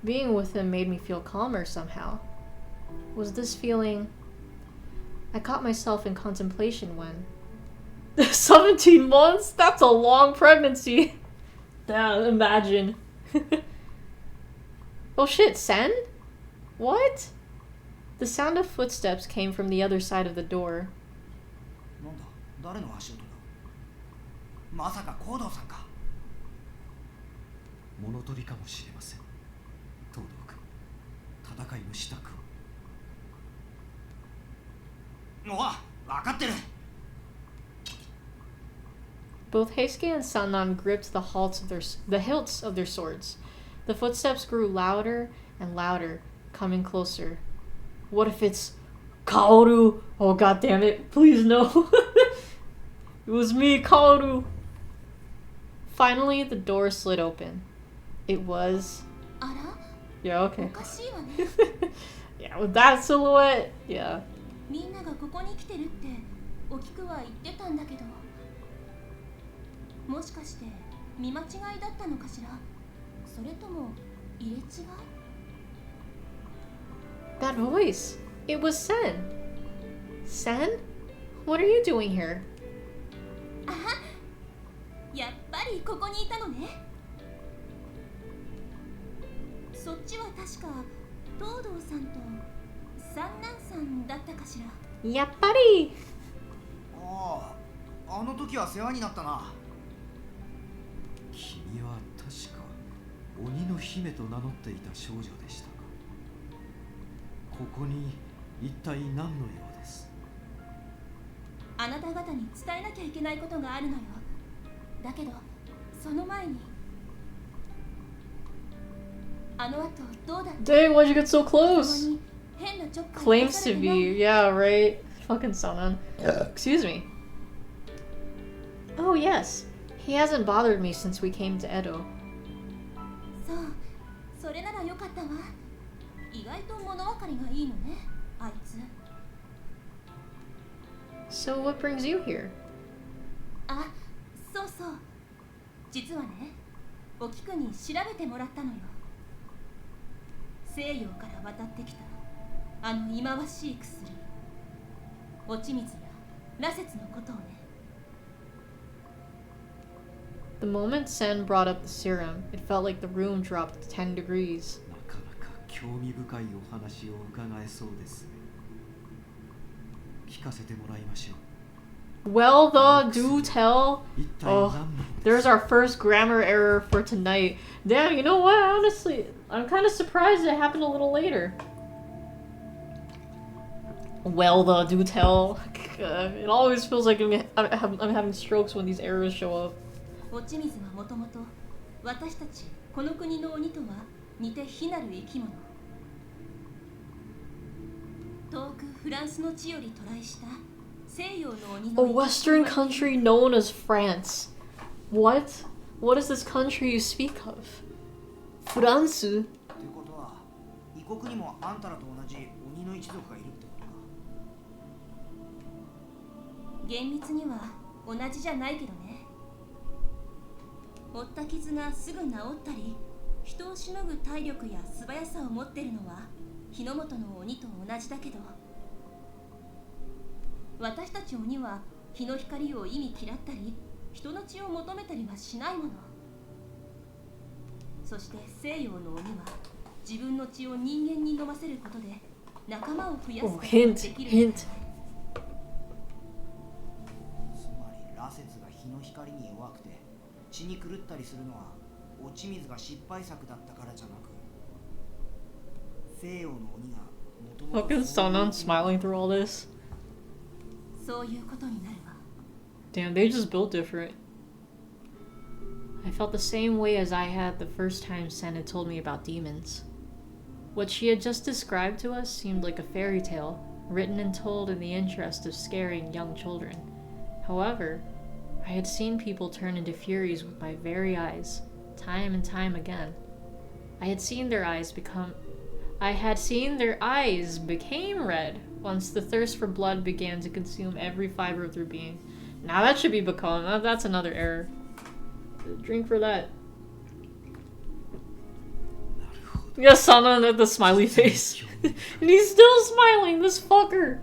Being with him made me feel calmer somehow. Was this feeling... I caught myself in contemplation when... 17 months? That's a long pregnancy! Damn, imagine. Oh shit, Sen? What? The sound of footsteps came from the other side of the door. なんだ、誰の足音だ。まさかコードさんか。物取りかもしれません。東堂君、戦いの支度を。おう、分かってる。 Both Heisuke and Sannan gripped the hilts of their swords. The footsteps grew louder and louder, coming closer. What if it's Kaoru? Oh god damn it! Please no! It was me, Kaoru. Finally, the door slid open. It was. あら Yeah, お okay. かしいわね Yeah, with that silhouette, yeah. みんながここに来てるっておきくは言ってたんだけどもしかして見間違いだったのかしらそれとも入れ違い That voice. It was Sen. Sen? What are you doing here? あはやっぱりここにいたのねそっちは確か東堂さんと三男さんだったかしら Yappari! ああ、あの時は世話になったな。君は確か鬼の姫と名乗っていた少女でしたか。ここに一体何の用です？あなた方に伝えなきゃいけないことがあるのよだけどその前にあの後どうだった Dang, why'd you get so 子供 close? に変なちょっかい Claims 出され to てない be, yeah, right? Fucking Sanan. Excuse me. Oh, yes. He hasn't bothered me since we came to Edo. そうそれならよかったわ意外と物分かりがいいのねあいつ So, what brings you here? あそうそう実はねおきくに調べてもらったのよ西洋から渡ってきたあの忌まわしい薬落ち水や羅刹のことをね The moment Sen brought up the serum, it felt like the room dropped 10 degrees. なかなか興味深いお話を伺えそうですね。聞かせてもらいましょう。 Well, the do tell. 一体 Oh, 何なのです there's our first grammar error for tonight. Damn, you know what? Honestly, I'm kind of surprised it happened a little later. Well, the do tell. It always feels like I'm having strokes when these errors show up. 落ち水はもともと私たちこの国の鬼とは似て非なる生き物遠くフランスの地より渡来した西洋の鬼 A の Western country known as France. What? What is this country you speak of? France? ってことは、異国にもあんたらと同じ鬼の一族がいるってことか。厳密には同じじゃないけどね負った傷がすぐ治ったり人をしのぐ体力や素早さを持ってるのは日の本の鬼と同じだけど私たち鬼は日の光を意味嫌ったり人の血を求めたりはしないものそして西洋の鬼は自分の血を人間に飲ませることで仲間を増やすことができるんだよねつまり羅刹が日の光に弱くて血に狂ったりするのは落ち水が失敗作だったからじゃなく西洋の鬼がもともと Fucking Sanan smiling through all this. そういうことになるわ Damn, they just built different. I felt the same way as I had the first time Sen had told me about demons. What she had just described to us seemed like a fairy tale, written and told in the interest of scaring young children. However, I had seen people turn into furies with my very eyes, time and time again. I had seen their eyes became red once the thirst for blood began to consume every fiber of their being. Now that should be become. That's another error. Drink for that. なるほど。 Yes, Sana at the smiley face. And he's still smiling, this fucker.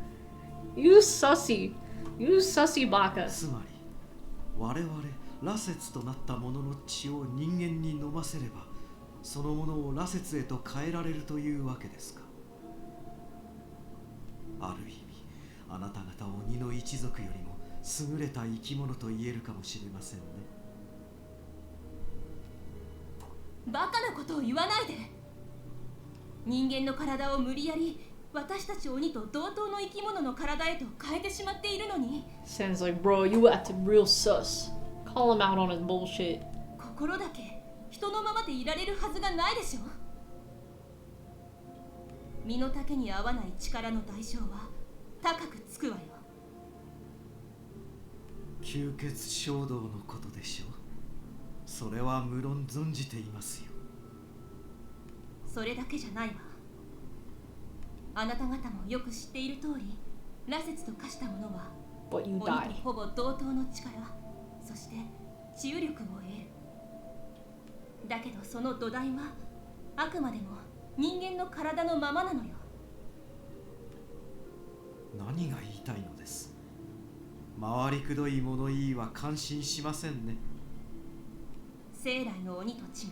You sussy. You sussy baka. つまり我々羅刹となった者の血を人間に飲ませればそのものを羅刹へと変えられるというわけですか。ある意味あなた方鬼の一族よりも優れた生き物と言えるかもしれませんね。バカなことを言わないで人間の体を無理やり私たち鬼と同等の生き物の体へと変えてしまっているのに、 Sounds like, bro, you acted real sus. Call him out on his bullshit. 心だけ人のままでいられるはずがないでしょ。身の丈に合わない力の代償は高くつくわよ。吸血衝動のことでしょう。それは無論存じていますよ。それだけじゃないわ。あなた方もよく知っている通り、羅刹と化したものは But you 鬼と die. ほぼ同等の力、そして治癒力を得る。だけどその土台はあくまでも人間の体のままなのよ。何が言いたいのです。回りくどい物言いは感心しませんね。生来の鬼と違い、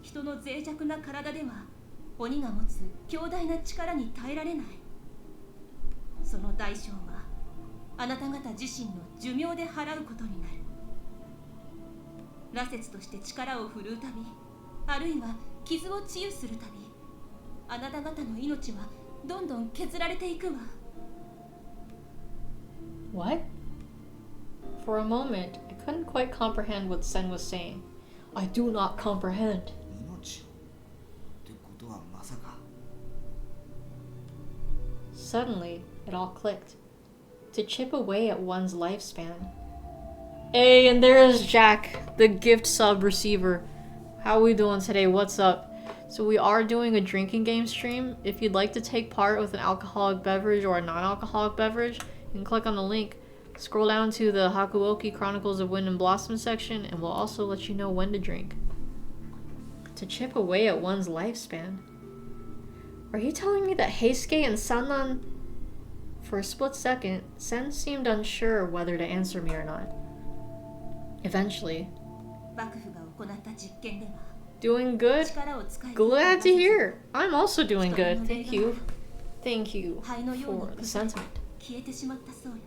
人の脆弱な体では鬼が持つ強大な力に耐えられない。その代償はあなた方自身の寿命で払うことになる。羅刹として力を振るうたび、あるいは傷を治癒するたび、あなた方の命はどんどん削られていくわ。 What? For a moment, I couldn't quite comprehend what Sen was saying. I do not comprehend. 命をってことはまさか。 Suddenly, it all clicked. To chip away at one's lifespan. Hey, and there's Jack, the gift sub receiver. How we doing today? What's up? So we are doing a drinking game stream. If you'd like to take part with an alcoholic beverage or a non-alcoholic beverage, you can click on the link. Scroll down to the Hakuoki Chronicles of Wind and Blossom section, and we'll also let you know when to drink. To chip away at one's lifespan. Are you telling me that Heisuke and Sannan... For a split second, Sen seemed unsure whether to answer me or not. Eventually, 幕府が行った実験では doing good? 力を使い Glad to hear. I'm also doing good. Thank you. Thank you 灰のよう for に the 崩れ sentiment. 消えてしまったそうよ。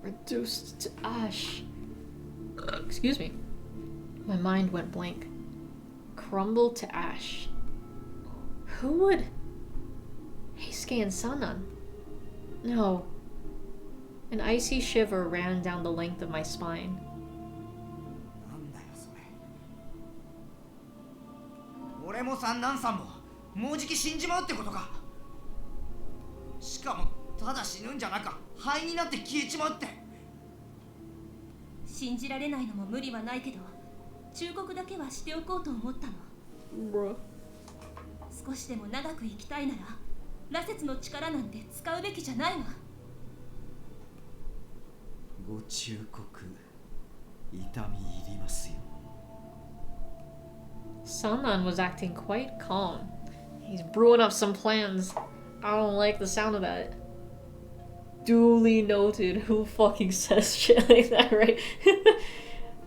Reduced to ash. Excuse me. My mind went blank. Crumbled to ash. Who would? Heisuke and Sannan. No. An icy shiver ran down the length of my spine. なんだよそれ。俺も三男さんももうじき死んじまうってことか。しかもただ死ぬんじゃなか、灰になって消えちまうって。信じられないのも無理はないけど、忠告だけはしておこうと思ったの。 Bruh. 少しでも長く生きたいなら、羅刹の力なんて使うべきじゃないわ。ご忠告、痛み入りますよ。 Sannan was acting quite calm. He's brewing up some plans. I don't like the sound of that. Duly noted. Who fucking says shit like that, right?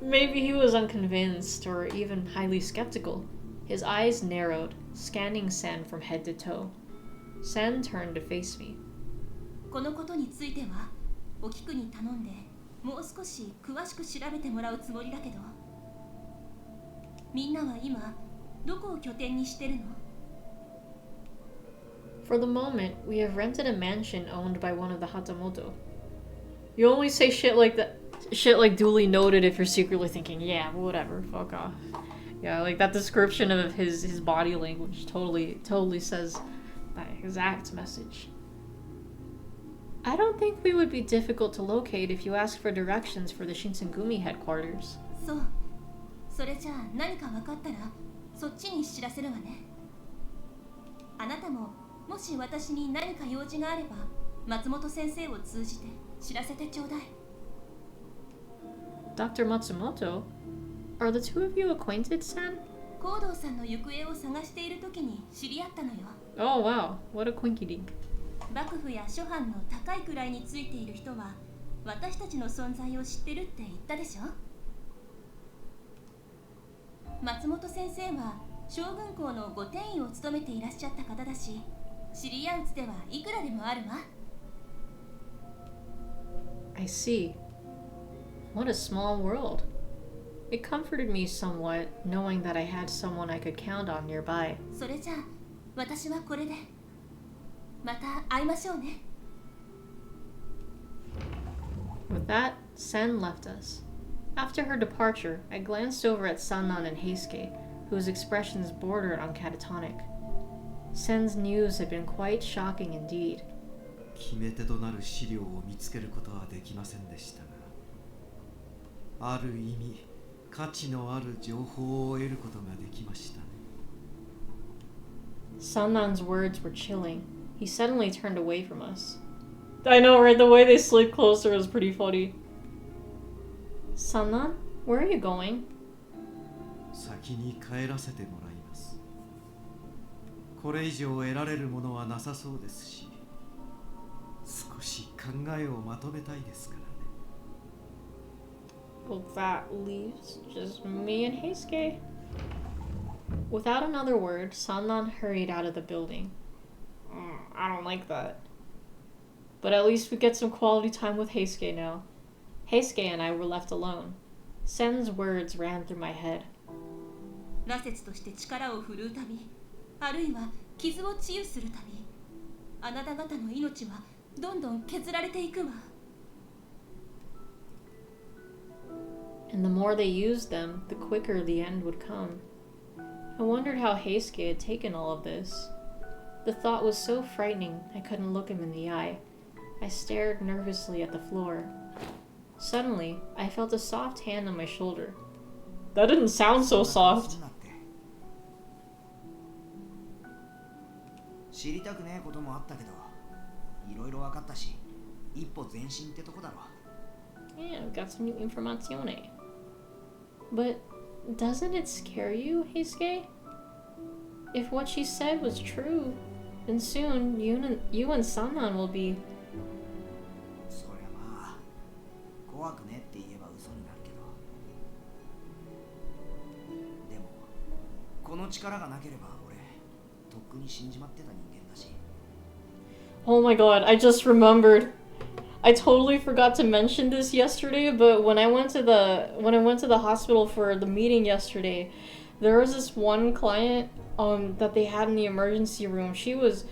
Maybe he was unconvinced or even highly skeptical. His eyes narrowed, scanning Sen from head to toe. Sen turned to face me. このことについては、お菊に頼んで、もう少し詳しく調べてもらうつもりだけど、みんなは今、どこを拠点にしてるの？ For the moment, we have rented a mansion owned by one of the Hatamoto. You only say shit like that, shit like duly noted if you're secretly thinking, yeah, whatever, fuck off. Yeah, like that description of his body language totally says that exact message. I don't think we would be difficult to locate if you asked for directions for the Shinsengumi headquarters. そう。それじゃあ何か分かったら、そっちに知らせるわね。あなたも、もし私に何か用事があれば、松本先生を通じて知らせてちょうだい。Dr. Matsumoto? Are the two of you acquainted, Sen? 行動さんの行方を探している時に知り合ったのよ。 Oh wow, what a quinky dink. 幕府や諸藩の高い位についている人は、私たちの存在を知ってるって言ったでしょ。松本先生は将軍校の御転医を務めていらっしゃった方だし、知り合うつてはいくらでもあるわ。 I see. What a small world. It comforted me somewhat, knowing that I had someone I could count on nearby. それじゃあ、私はこれで。また会いましょうね。 With that, Sen left us. After her departure, I glanced over at Sannan and Heisuke, whose expressions bordered on catatonic. Sen's news had been quite shocking indeed. 決め手となる資料を見つけることはできませんでしたが、ある意味価値のある情報を得ることができましたね。 Sannan's words were chilling. He suddenly turned away from us. I know, right? The way they slid closer was pretty funny. Sannan, where are you going? 先に帰らせてもらいます。これ以上得られるものはなさそうですし、少し考えをまとめたいですからね。 Well, that leaves just me and Heisuke. Without another word, Sannan hurried out of the building. I don't like that. But at least we get some quality time with Heisuke now. Heisuke and I were left alone. Sen's words ran through my head. 羅刹として力を振るう旅、あるいは傷を治癒する旅、あなた方の命はどんどん削られていくわ。 And the more they used them, the quicker the end would come. I wondered how Heisuke had taken all of this. The thought was so frightening I couldn't look him in the eye. I stared nervously at the floor. Suddenly, I felt a soft hand on my shoulder. That didn't sound so soft. 知りたくねえこともあったけど、いろいろ分かったし、一歩前進ってとこだろ。 Yeah, I've got some new informazione. But doesn't it scare you, Heisuke? If what she said was true, then soon you and Sannan will be... そりゃまあ、怖くねって言えば嘘になるけど。でも、この力がなければ俺、とっくに死んじまってた人間だし。 Oh my god, I just remembered. I totally forgot to mention this yesterday, but when I went to the hospital for the meeting yesterday, there was this one client that they had in the emergency room. She was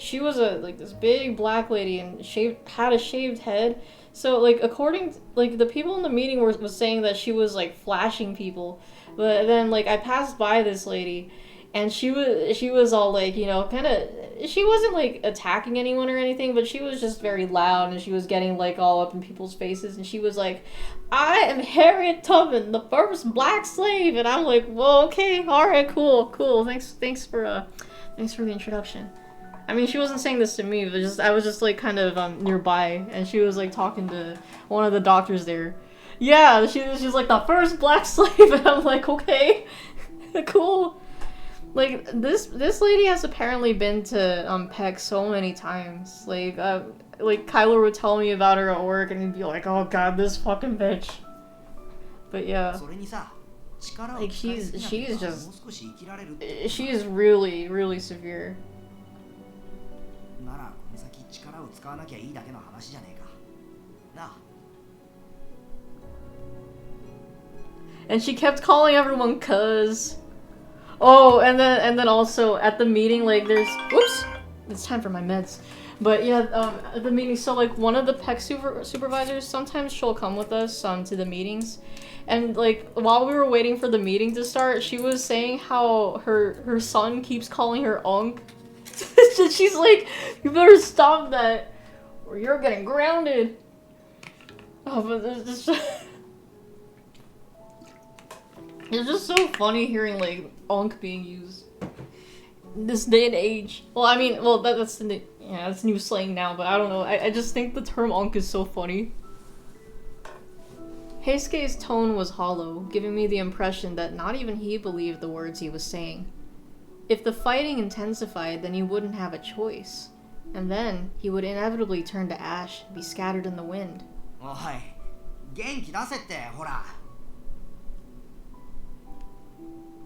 a like this big black lady and had a shaved head. So like according like the people in the meeting was saying that she was like flashing people, but then like I passed by this lady. And she was all like, you know, kind of, she wasn't like attacking anyone or anything, but she was just very loud and she was getting like all up in people's faces. And she was like, I am Harriet Tubman, the first black slave. And I'm like, well, okay, all right, cool. Thanks for the introduction. I mean, she wasn't saying this to me, but I was just like kind of nearby, and she was like talking to one of the doctors there. Yeah, she's like the first black slave, and I'm like, okay, cool. Like, this lady has apparently been to PEC so many times. Like Kyler would tell me about her at work and he'd be like, oh god, this fucking bitch. But yeah. Like, she's really, really severe. And she kept calling everyone cuz. Oh, and then also at the meeting, like there's, whoops, it's time for my meds. But yeah, at the meeting, so like one of the PEC supervisors, sometimes she'll come with us to the meetings, and like while we were waiting for the meeting to start, she was saying how her son keeps calling her Unc. She's like, you better stop that, or you're getting grounded. Oh, but it's just so funny hearing like Unc being used this day and age. Well, I mean, well that's new slang now, but I don't know. I just think the term Unc is so funny. Heisuke's tone was hollow, giving me the impression that not even he believed the words he was saying. If the fighting intensified, then he wouldn't have a choice, and then he would inevitably turn to ash and be scattered in the wind.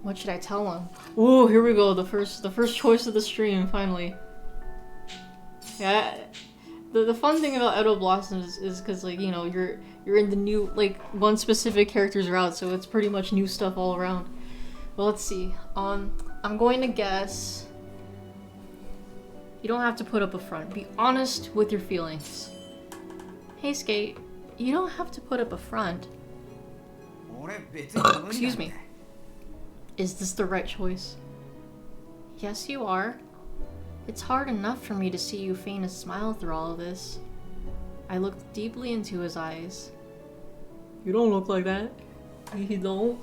What should I tell him? Ooh, here we go. The first choice of the stream, finally. Yeah, the fun thing about Edo Blossoms is because, like, you know, you're in the new, like, one specific character's route, so it's pretty much new stuff all around. Well, let's see. I'm going to guess. You don't have to put up a front. Be honest with your feelings. Heisuke, you don't have to put up a front. 俺別に無理なんだ。 Excuse me. Is this the right choice? Yes, you are. It's hard enough for me to see you feign a smile through all of this. I looked deeply into his eyes. You don't look like that. You don't.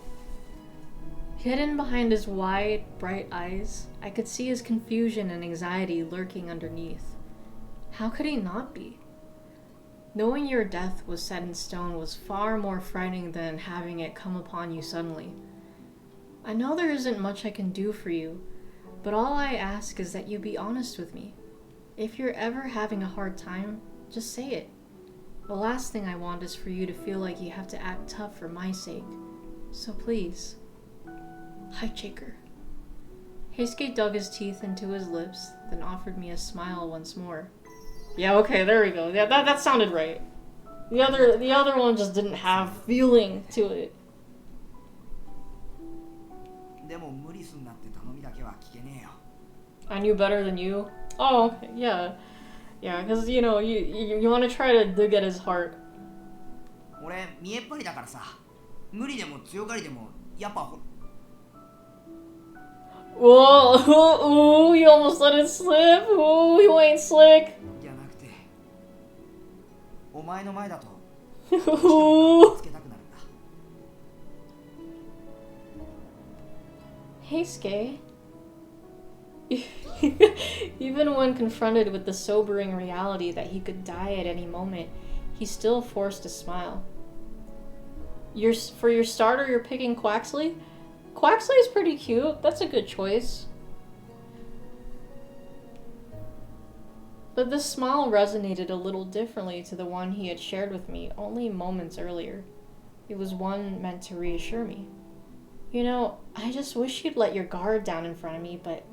Hidden behind his wide, bright eyes, I could see his confusion and anxiety lurking underneath. How could he not be? Knowing your death was set in stone was far more frightening than having it come upon you suddenly. I know there isn't much I can do for you, but all I ask is that you be honest with me. If you're ever having a hard time, just say it. The last thing I want is for you to feel like you have to act tough for my sake. So please. Highchaker. Heisuke dug his teeth into his lips, then offered me a smile once more. Yeah, okay, there we go. Yeah, that sounded right. The other one just didn't have feeling to it. でも無理すんなって頼みだけは聞けねえよ。 I knew better than you. Oh, okay, yeah. Yeah, because, you know, you want to try to dig at his heart. 俺見えっ張りだからさ。無理でも強がりでもやっぱほ。 Whoa, ooh, you almost let it slip. Ooh, you ain't slick. じゃなくて、お前の前だと Ooh. つけたくなるんだ。 Heisuke. Even when confronted with the sobering reality that he could die at any moment, he still forced a smile. For your starter, you're picking Quaxley? Quaxley's pretty cute. That's a good choice. But this smile resonated a little differently to the one he had shared with me only moments earlier. It was one meant to reassure me. You know, I just wish you'd let your guard down in front of me, but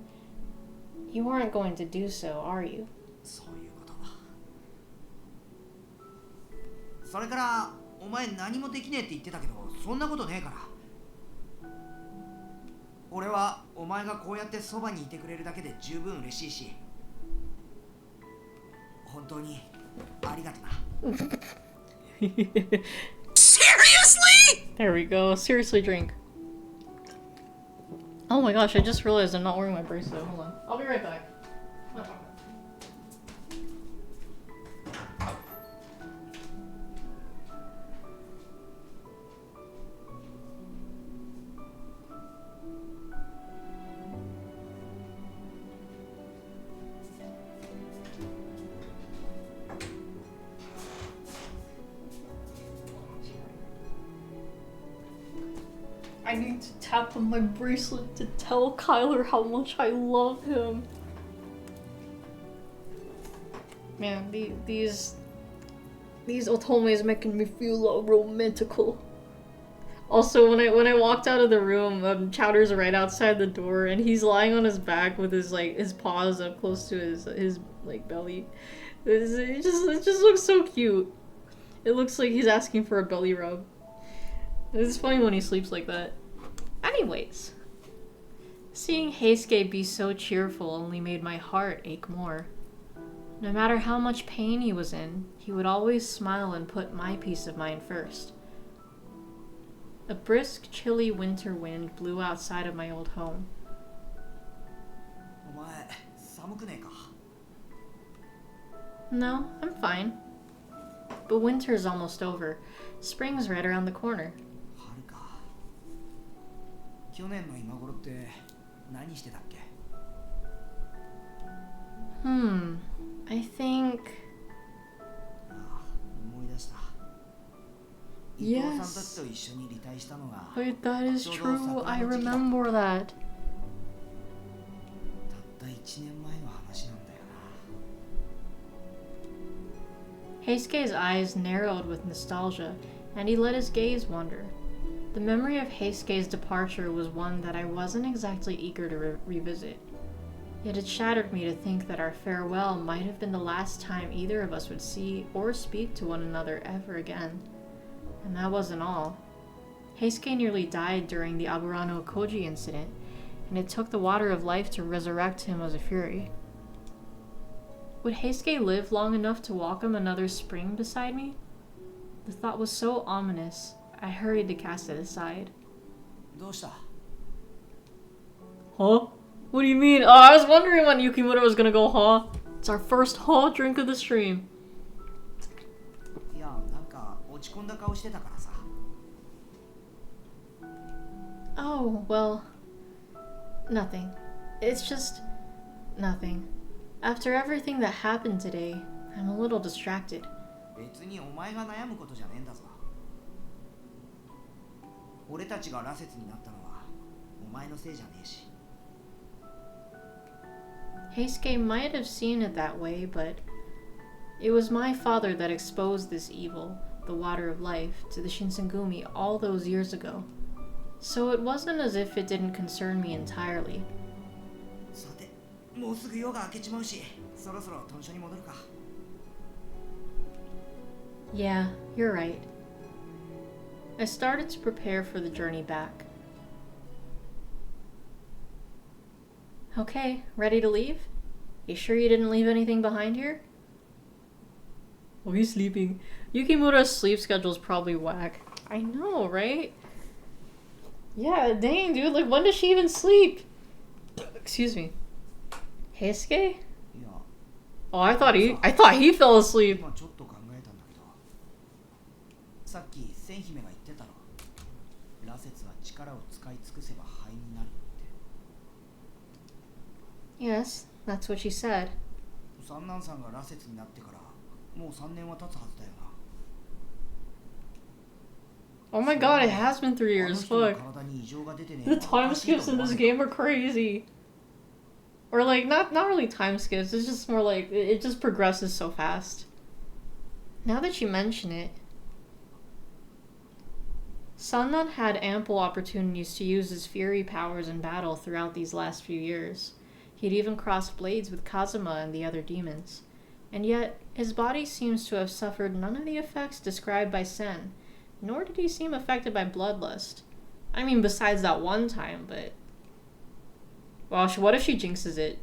you aren't going to do so, are you? そういうこと。それからお前何もできねえって言ってたけど、そんなことねえから。俺はお前がこうやってそばにいてくれるだけで十分嬉しいし、本当にありがとな。Seriously? There we go. Seriously, drink. Oh my gosh, I just realized I'm not wearing my bracelet. Hold on. I'll be right back. I need to tap on my bracelet to tell Kyler how much I love him. Man, these otomes making me feel all romantical. Also, when I walked out of the room, Chowder's right outside the door, and he's lying on his back with his paws up close to his like belly. It just looks so cute. It looks like he's asking for a belly rub. It's funny when he sleeps like that. Anyways, seeing Heisuke be so cheerful only made my heart ache more. No matter how much pain he was in, he would always smile and put my peace of mind first. A brisk, chilly winter wind blew outside of my old home. お前寒くねえか。 No, I'm fine. But winter's almost over. Spring's right around the corner. 春か。去年の今頃って何してたっけ？ I think... ああ、思い出した。 Yes. 伊藤さんたちと一緒に離隊したのが Wait, that is true. I remember that. たった1年前の話なんだよな。 Heisuke's eyes narrowed with nostalgia, and he let his gaze wander. The memory of Heisuke's departure was one that I wasn't exactly eager to revisit. Yet it shattered me to think that our farewell might have been the last time either of us would see or speak to one another ever again. And that wasn't all. Heisuke nearly died during the Aburano Koji incident, and it took the water of life to resurrect him as a fury. Would Heisuke live long enough to welcome another spring beside me? The thought was so ominous, I hurried to cast it aside. どうした？ Huh? What do you mean? Oh, I was wondering when Yukimura was gonna go, huh? It's our first huh drink of the stream. いや、なんか落ち込んだ顔してたからさ。 Oh, well, nothing. It's just nothing. After everything that happened today, I'm a little distracted. 別にお前が悩むことじゃねえんだぞ。俺たちが羅刹になったのはお前のせいじゃねえし。 Heisuke might have seen it that way, but it was my father that exposed this evil, the water of life, to the Shinsengumi all those years ago. So it wasn't as if it didn't concern me entirely. さて、もうすぐ夜が明けちまうし、そろそろ豚舎に戻るか。 Yeah, you're right. I started to prepare for the journey back. Okay, ready to leave? You sure you didn't leave anything behind here? Oh, he's sleeping. Yukimura's sleep schedule's probably whack. I know, right? Yeah, dang, dude, like when does she even sleep? Excuse me. Heisuke? いや、 Oh, I thought he fell asleep. 今ちょっと考えたんだけど、さっき千姫が言ってたろ。羅刹は力を使い尽くせば灰になるって。 Yes, that's what she said. 三男さんが羅刹になってからもう3年は経つはずだよな。 Oh my god, it has been 3 years. あの人の Fuck. 体に異常が出てねえ The のはお time かしいと skips in 思わ this ねえか？ game are crazy. Or like not really time skips, it's just more like it just progresses so fast. Now that you mention it, Sannan had ample opportunities to use his fury powers in battle throughout these last few years. He'd even crossed blades with Kazuma and the other demons. And yet, his body seems to have suffered none of the effects described by Sen, nor did he seem affected by bloodlust. I mean, besides that one time, but... Well, what if she jinxes it?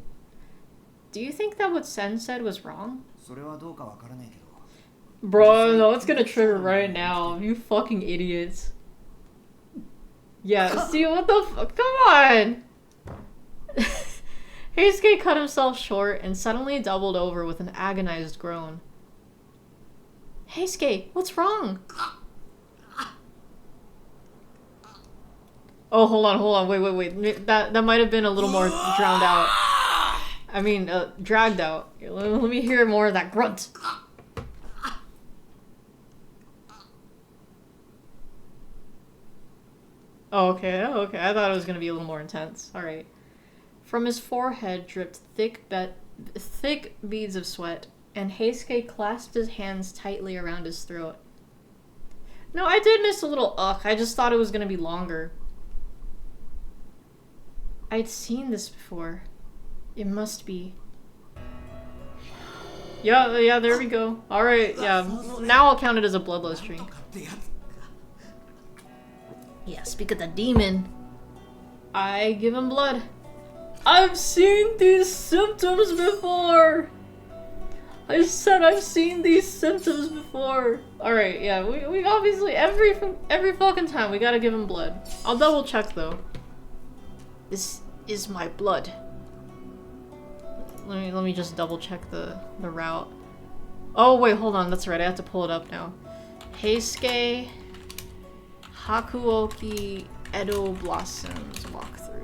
Do you think that what Sen said was wrong? それはどうかわからないけど。 Bro, no, it's gonna trigger right now. You fucking idiots. Yeah, see, what the fuck? Come on! Heisuke cut himself short and suddenly doubled over with an agonized groan. Heisuke, what's wrong? Oh, hold on, wait. That might have been a little more drowned out. I mean, dragged out. Let me hear more of that grunt. Oh, okay. I thought it was gonna be a little more intense. Alright. From his forehead dripped thick beads of sweat, and Heisuke clasped his hands tightly around his throat. No, I did miss a little ugh. I just thought it was gonna be longer. I'd seen this before. It must be. Yeah, there we go. Alright, yeah. Now I'll count it as a bloodless drink. Yeah, speak of the demon. I give him blood. I've seen these symptoms before! I said I've seen these symptoms before. Alright, yeah, we obviously, every fucking time, we gotta give him blood. I'll double check though. This is my blood. Let me just double check the route. Oh wait, hold on, that's right, I have to pull it up now. Heisuke Hakuoki Edo Blossoms walkthrough.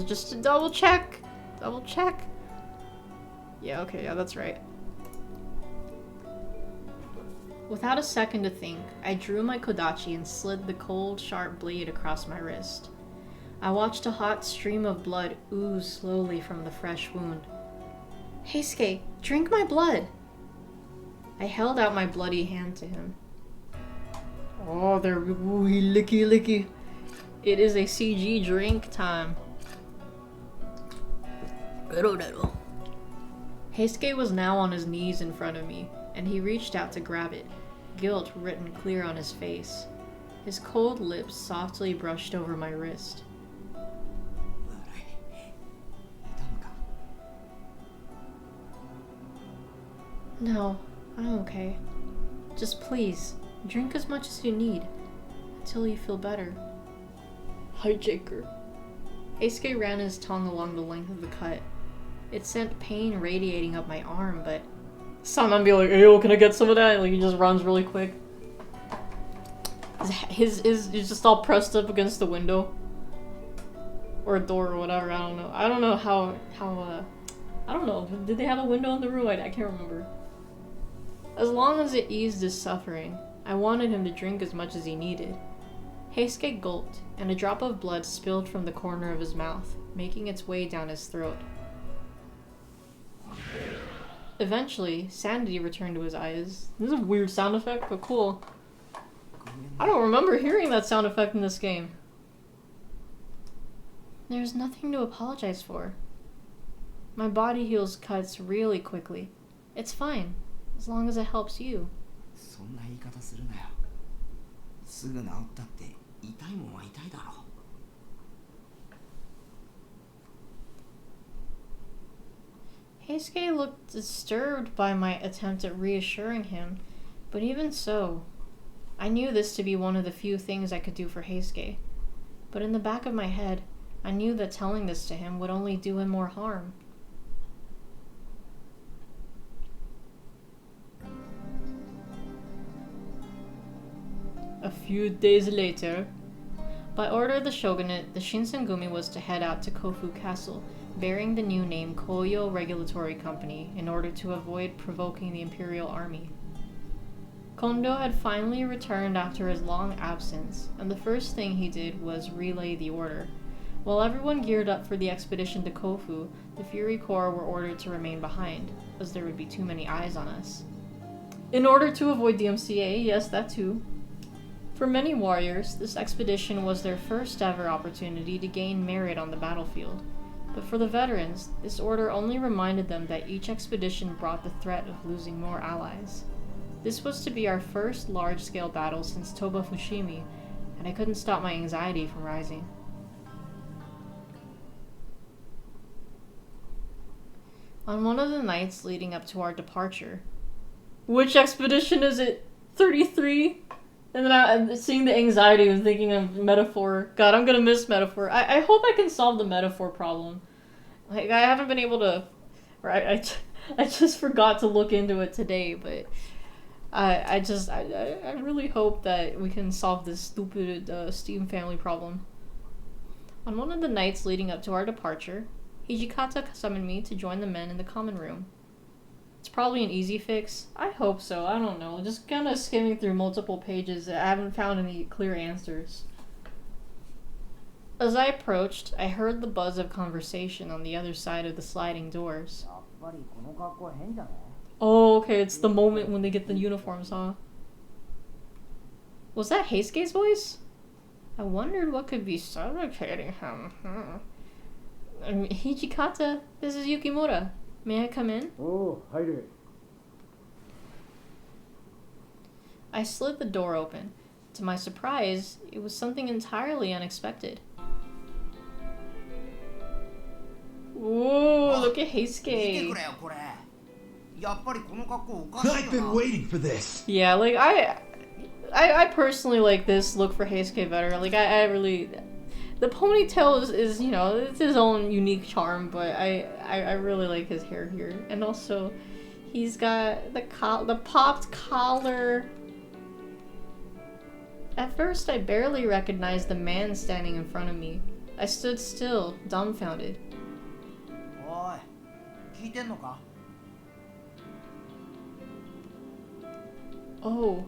Just to double check. Yeah, okay, yeah, that's right. Without a second to think, I drew my kodachi and slid the cold, sharp blade across my wrist. I watched a hot stream of blood ooze slowly from the fresh wound. Heisuke, drink my blood! I held out my bloody hand to him. Oh, they're ooey, licky. It is a CG drink time. Heisuke was now on his knees in front of me, and he reached out to grab it, guilt written clear on his face. His cold lips softly brushed over my wrist. No, I'm okay. Just please, drink as much as you need until you feel better. Hijaker. Heisuke ran his tongue along the length of the cut. It sent pain radiating up my arm, but Sanman be like, "Yo, can I get some of that?" Like he just runs really quick. His is just all pressed up against the window or a door or whatever. I don't know. I don't know how I don't know. Did they have a window in the room? I can't remember. As long as it eased his suffering, I wanted him to drink as much as he needed. Heisuke gulped, and a drop of blood spilled from the corner of his mouth, making its way down his throat. Eventually, sanity returned to his eyes. This is a weird sound effect, but cool. I don't remember hearing that sound effect in this game. There's nothing to apologize for. My body heals cuts really quickly. It's fine, as long as it helps you. そんな言い方するなよ。すぐ治ったって痛いもんは痛いだろ。Heisuke looked disturbed by my attempt at reassuring him, but even so, I knew this to be one of the few things I could do for Heisuke. But in the back of my head, I knew that telling this to him would only do him more harm. A few days later, by order of the shogunate, the Shinsengumi was to head out to Kofu Castle, bearing the new name Koyo Regulatory Company in order to avoid provoking the imperial army. Kondo had finally returned after his long absence, and the first thing he did was relay the order. While everyone geared up for the expedition to Kofu, the Fury Corps were ordered to remain behind, as there would be too many eyes on us. In order to avoid DMCA, yes, that too. For many warriors, this expedition was their first ever opportunity to gain merit on the battlefield. But for the veterans, this order only reminded them that each expedition brought the threat of losing more allies. This was to be our first large-scale battle since Toba Fushimi, and I couldn't stop my anxiety from rising. On one of the nights leading up to our departure, which expedition is it? 33? And then I'm seeing the anxiety of thinking of Metaphor. God, I'm gonna miss Metaphor. I hope I can solve the Metaphor problem. Like, I haven't been able to... Or I just forgot to look into it today, but... I really hope that we can solve this stupid Steam family problem. On one of the nights leading up to our departure, Hijikata summoned me to join the men in the common room. It's probably an easy fix. I hope so. I don't know. Just kind of skimming through multiple pages, I haven't found any clear answers. As I approached, I heard the buzz of conversation on the other side of the sliding doors. やっぱりこの格好変じゃね? Oh, okay, it's the moment when they get the uniforms, huh? Was that Heisuke's voice? I wondered what could be suffocating him. Hijikata, this is Yukimura. May I come in? Oh, hi there. I slid the door open. To my surprise, it was something entirely unexpected. Whoa, look at 見て Heisuke. くれよこれ。やっぱりこの格好おかしい I've よ been な。 waiting for this. Yeah, like, I personally like this look for Heisuke better. Like, I really... The ponytail is, you know, it's his own unique charm, but I really like his hair here. And also, he's got the popped collar. At first, I barely recognized the man standing in front of me. I stood still, dumbfounded. おい、聞いてんのか? Oh.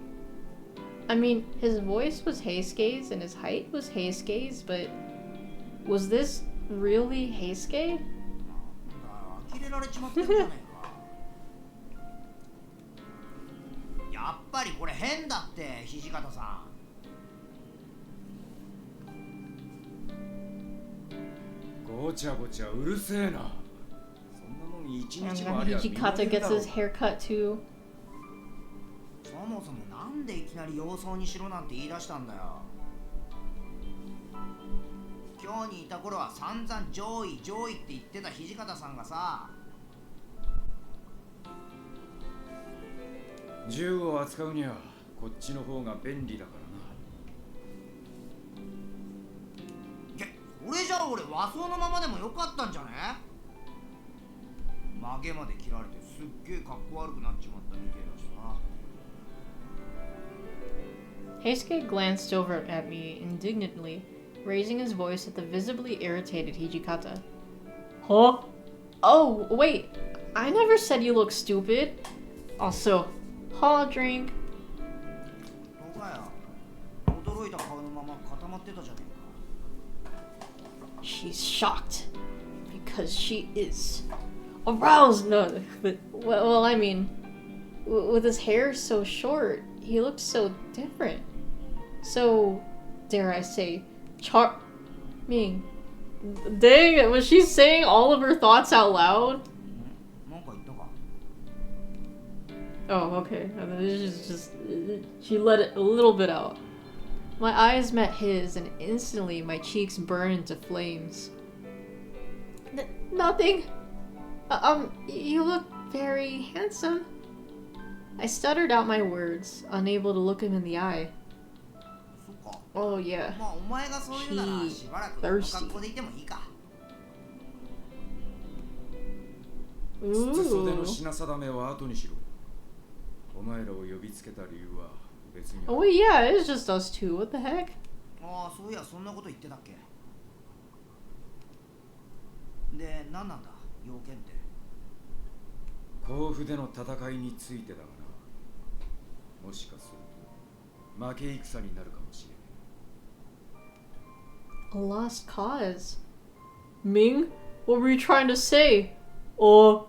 I mean, his voice was Heisuke's and his height was Heisuke's, but was this really Heisuke? 呆れられちまってるじゃねえか。やっぱりこれ変だって、土方さん。ごちゃごちゃうるせえな。そんなもん一 And 日 then もありゃ見慣れ Hijikata る gets だろう his hair cut too. そもそもなんでいきなり様相にしろなんて言い出したんだよ。今日にいた頃は散々上位上位って言ってた土方さんがさ、銃を扱うにはこっちの方が便利だからな。これじゃ俺和装のままでもよかったんじゃね？曲げまで切られてすっげえかっこ悪くなっちまったみてえだしさ。 Heisuke glanced over at me indignantly, raising his voice at the visibly irritated Hijikata. Huh? Oh, wait. I never said you look stupid. Also, drink. どうかや、驚いた顔のまま固まってたじゃねえか。 She's shocked. Because she is aroused. No, but, well, I mean, with his hair so short, he looks so different. So, dare I say, charming. Dang it, was she saying all of her thoughts out loud? なんか言ったか？ Oh, okay. She let it a little bit out. My eyes met his, and instantly my cheeks burned into flames. Nothing. You look very handsome. I stuttered out my words, unable to look him in the eye. そっか。 Oh, yeah. まあお前がそう言うならしばらくこの格好でいてもいいか。筒袖の Ooh. 品定めは後にしろ。お前らを呼びつけた理由は別にある。 Oh, wait, yeah, it's just us two. What the heck? ああ、そういやそんなこと言ってたっけ？で、何なんだ要件って？甲府での戦いについてだがな。もしかすると負け戦になるかもしれない。 A lost cause. Ming? What were you trying to say? Oh,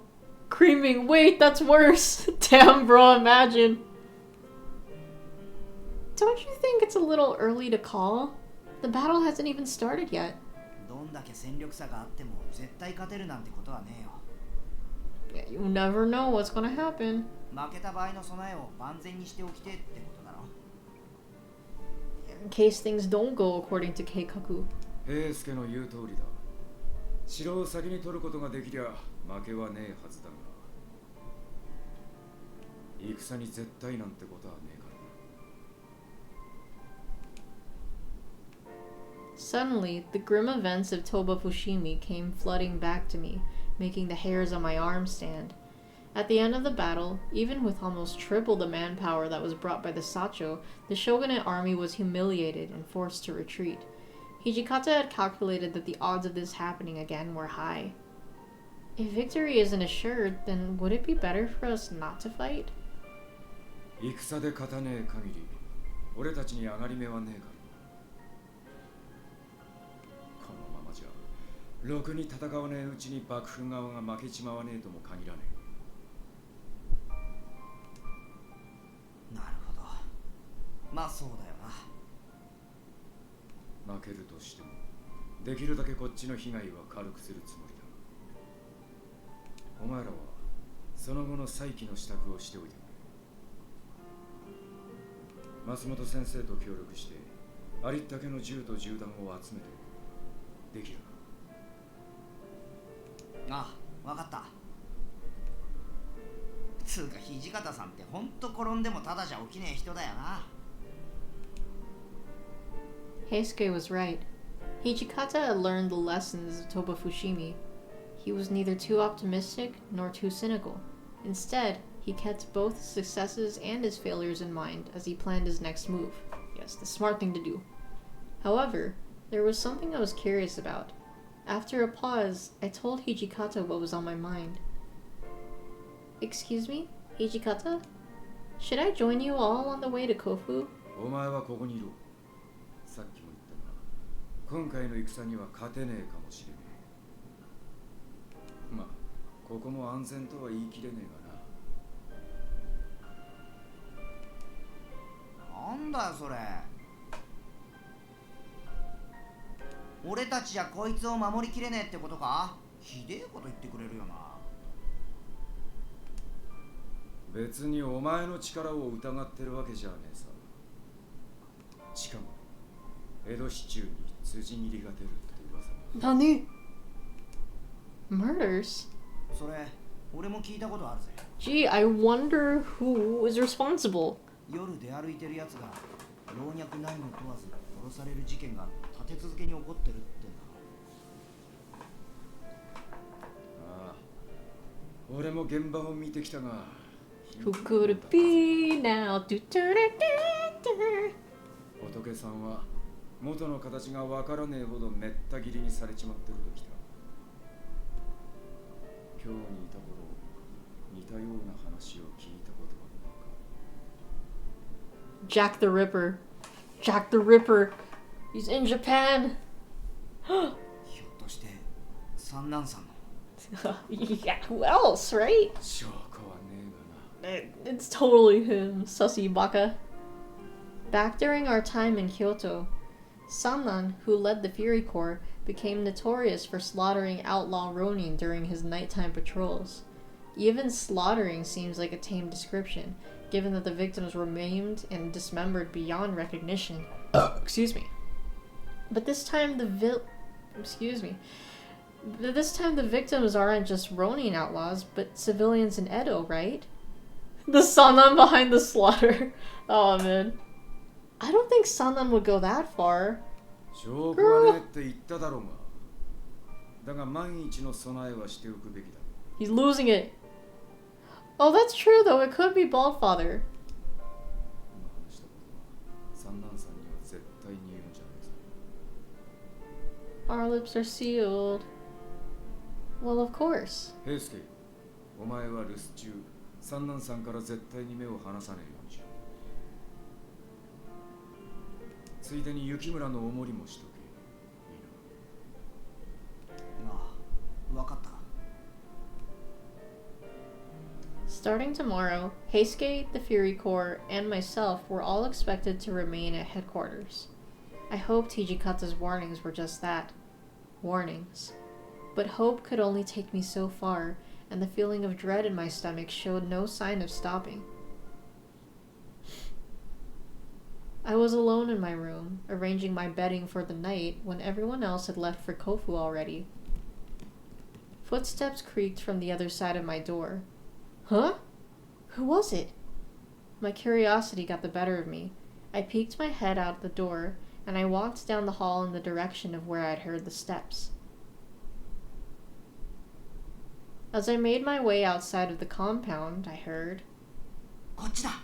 creaming. Wait, that's worse. Damn, bro, imagine. Don't you think it's a little early to call? The battle hasn't even started yet. どんだけ戦力差があっても絶対勝てるなんてことはねえよ。 You never know what's gonna happen. 負けた場合の備えを万全にしておきてってことだろ。 In case things don't go according to Keikaku. 平助の言う通りだ。城を先に取ることができりゃ負けはねえはずだが、戦に絶対なんてことはねえからな。 Suddenly, the grim events of Toba Fushimi came flooding back to me, making the hairs on my arms stand. At the end of the battle, even with almost triple the manpower that was brought by the Sacho, the shogunate army was humiliated and forced to retreat. Hijikata had calculated that the odds of this happening again were high. If victory isn't assured, then would it be better for us not to fight? 戦で勝たねえ限り俺たちに上がり目はねえからな。このままじゃろくに戦わねえうちに幕府側が負けちまわねえとも限らねなるほど。まあそうだよな。え。負けるとしてもできるだけこっちの被害は軽くするつもりだ。お前らはその後の再起の支度をしておいてくれ。松本先生と協力してありったけの銃と銃弾を集めてできるな。ああ、わかった。つうか土方さんってほんと転んでもただじゃ起きねえ人だよな。 Heisuke was right. Hijikata had learned the lessons of Toba Fushimi. He was neither too optimistic nor too cynical. Instead, he kept both his successes and his failures in mind as he planned his next move. Yes, the smart thing to do. However, there was something I was curious about. After a pause, I told Hijikata what was on my mind. Excuse me, Hijikata? Should I join you all on the way to Kofu? お前はここにいろ。さっきも言ったが、今回の戦には勝てねえかもしれねえ。まあ、ここも安全とは言い切れねえがな。なんだよそれ。俺たちじゃこいつを守りきれねえってことか？ひでえこと言ってくれるよな。別にお前の力を疑ってるわけじゃねえさ。しかも江戸市中に辻斬りが出るって噂が。Nani? Murders? それ俺も聞いたことあるぜ。Gee, I wonder who is responsible. 夜出歩いてるやつが老若男女問わず殺される事件が立て続けに起こってるってんだ。ああ、俺も現場を見てきたが Who could it be now? Do, do, do, do, do. 仏さんは元の形がわからねえほどめった切りにされちまってるときた。今日にいた頃似たような話を聞いたことはないか。 Jack the Ripper. Jack the Ripper. He's in Japan. ひょっとして三男さんの。 Yeah, who else, right? 証拠はねえがな。 It's totally him, Sussy Baka. Back during our time in Kyoto, Sannan, who led the Fury Corps, became notorious for slaughtering outlaw Ronin during his nighttime patrols. Even slaughtering seems like a tame description, given that the victims were maimed and dismembered beyond recognition. Excuse me. But this time the victims aren't just Ronin outlaws, but civilians in Edo, right? The Sannan behind the slaughter. Oh man. I don't think Sannan would go that far. 証拠はねえって言っただろうが。だが万一の備えはしておくべきだ。 He's losing it. Oh, that's true though. It could be Baldfather. 今話したことは三男さんには絶対に言うんじゃねえぞ。 Our lips are sealed. Well, of course. 平助、お前は留守中、三男さんから絶対に目を離さねえようにしろ。ついでに雪村のお守りもしとけ。いいな。ああ、わかった。 Starting tomorrow, Heisuke, the Fury Corps, and myself were all expected to remain at headquarters. I hoped Hijikata's warnings were just that. Warnings. But hope could only take me so far, and the feeling of dread in my stomach showed no sign of stopping. I was alone in my room, arranging my bedding for the night when everyone else had left for Kofu already. Footsteps creaked from the other side of my door. Huh? Who was it? My curiosity got the better of me. I peeked my head out the door, and I walked down the hall in the direction of where I'd heard the steps. As I made my way outside of the compound, I heard... こっちだ。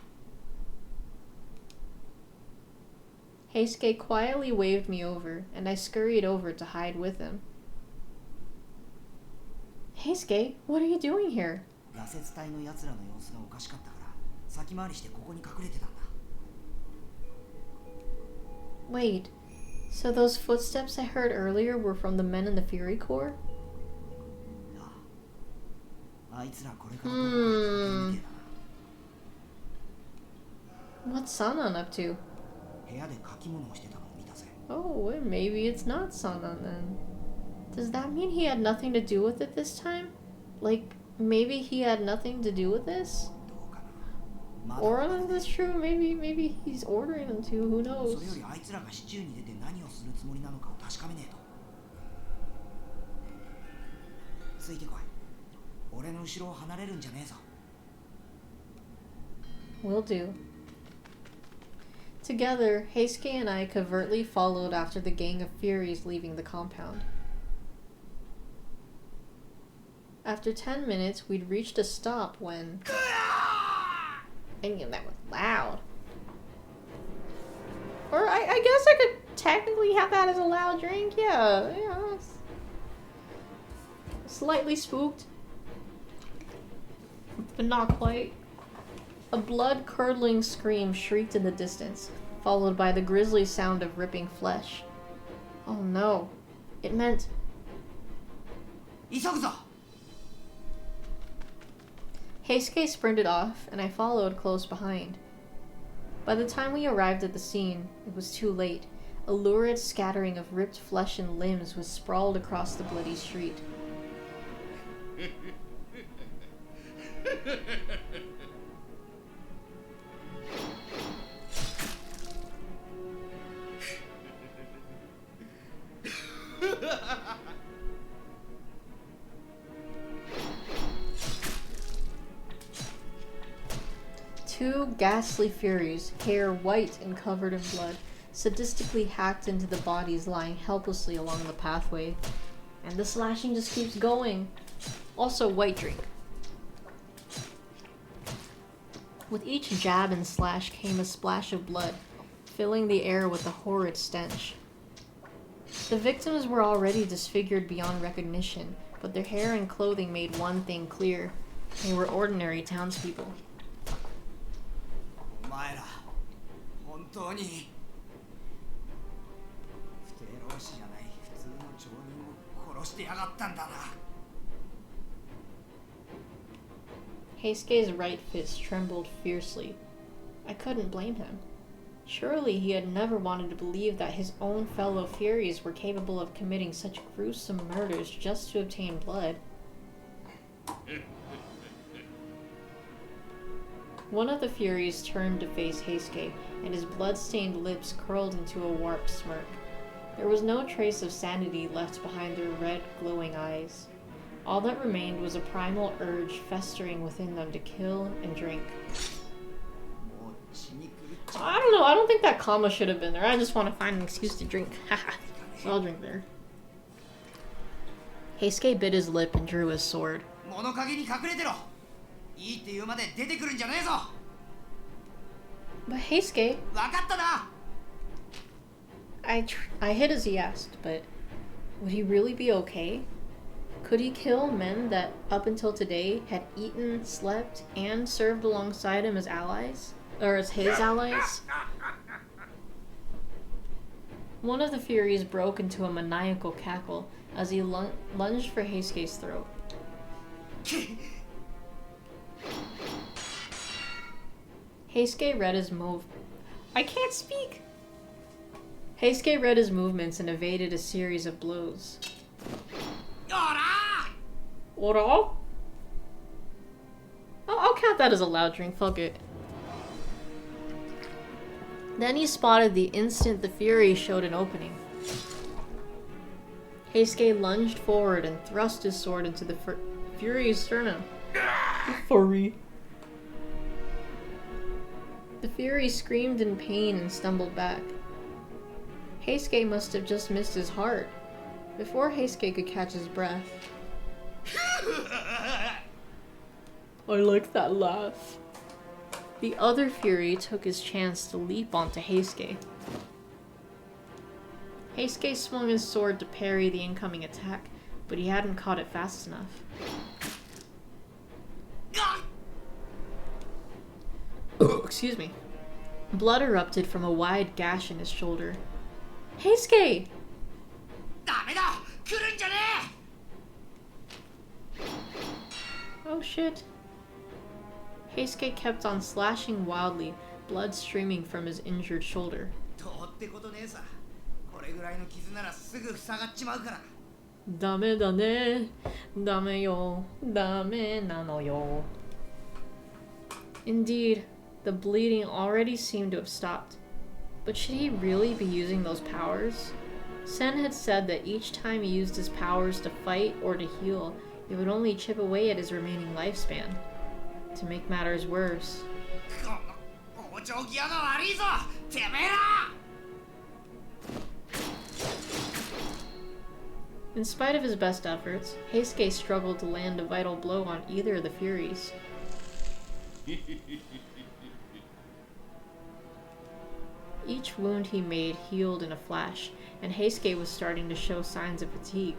Heisuke quietly waved me over, and I scurried over to hide with him. Heisuke, what are you doing here? 羅刹隊の奴らの様子がおかしかったから先回りしてここに隠れてたんだ。 Wait, so those footsteps I heard earlier were from the men in the Fury Corps? ああ、あいつらこれからどこか行ってるみてえだな。 What's Sannan up to? 部屋で書き物をしてたのを見たぜ。 Oh, well, maybe it's not Sannan then. Does that mean he had nothing to do with it this time? Like, maybe he had nothing to do with this? どうかな。まだ Or if that's true, maybe he's ordering them to, who そ knows? れよりあいつらがシチューに出て何をするつもりなのかを確かめねえと。ついてこい。俺の後ろを離れるんじゃねえぞ。 Will do. Together, Heisuke and I covertly followed after the gang of Furies leaving the compound. After 10 minutes, we'd reached a stop when... And that was loud. Or I guess I could technically have that as a loud drink. Yeah. It's slightly spooked. But not quite. A blood-curdling scream shrieked in the distance, followed by the grisly sound of ripping flesh. Oh no. It meant... 急ぐぞ。 Heisuke sprinted off, and I followed close behind. By the time we arrived at the scene, it was too late. A lurid scattering of ripped flesh and limbs was sprawled across the bloody street. Two ghastly furies, hair white and covered in blood, sadistically hacked into the bodies lying helplessly along the pathway. And the slashing just keeps going. Also, white drink. With each jab and slash came a splash of blood, filling the air with a horrid stench. The victims were already disfigured beyond recognition, but their hair and clothing made one thing clear. They were ordinary townspeople. お前ら本当に不定老師じゃない普通の町人を殺してやがったんだな。 Heisuke's right fist trembled fiercely. I couldn't blame him. Surely he had never wanted to believe that his own fellow Furies were capable of committing such gruesome murders just to obtain blood. One of the Furies turned to face Heisuke, and his blood-stained lips curled into a warped smirk. There was no trace of sanity left behind their red, glowing eyes. All that remained was a primal urge festering within them to kill and drink. もう血に狂っちゃ I don't know, I don't think that comma should have been there. I just want to find an excuse to drink. Haha. So I'll drink there. Heisuke bit his lip and drew his sword. う。物陰に隠れてろ。いいって言うまで出てくるんじゃねえぞ。 But Heisuke, わかったな。 I hit as he asked, but would he really be okay? Could he kill men that, up until today, had eaten, slept, and served alongside him as allies? Or as his allies? One of the Furies broke into a maniacal cackle as he lunged for Heisuke's throat. Heisuke read his I can't speak! Heisuke read his movements and evaded a series of blows. おら Ora? I'll count that as a loud drink, fuck it. Then he spotted the instant the Fury showed an opening. Heisuke lunged forward and thrust his sword into the Fury's sternum. Furry. The Fury screamed in pain and stumbled back. Heisuke must have just missed his heart. Before Heisuke could catch his breath. I like that laugh. The other Fury took his chance to leap onto Heisuke. Heisuke swung his sword to parry the incoming attack, but he hadn't caught it fast enough. Excuse me. Blood erupted from a wide gash in his shoulder. Heisuke! ダメだ。来るんじゃね Oh shit. Heisuke kept on slashing wildly, blood streaming from his injured shoulder. え。どうってことねえさ。これぐらいの傷ならすぐ塞がっちまうから。ダメだね。ダメよ。ダメなのよ。Indeed, the bleeding already seemed to have stopped. But should he really be using those powers? Sen had said that each time he used his powers to fight or to heal, it would only chip away at his remaining lifespan. To make matters worse, この往生際が悪いぞ。てめえら。 in spite of his best efforts, Heisuke struggled to land a vital blow on either of the Furies. Each wound he made healed in a flash, and Heisuke was starting to show signs of fatigue.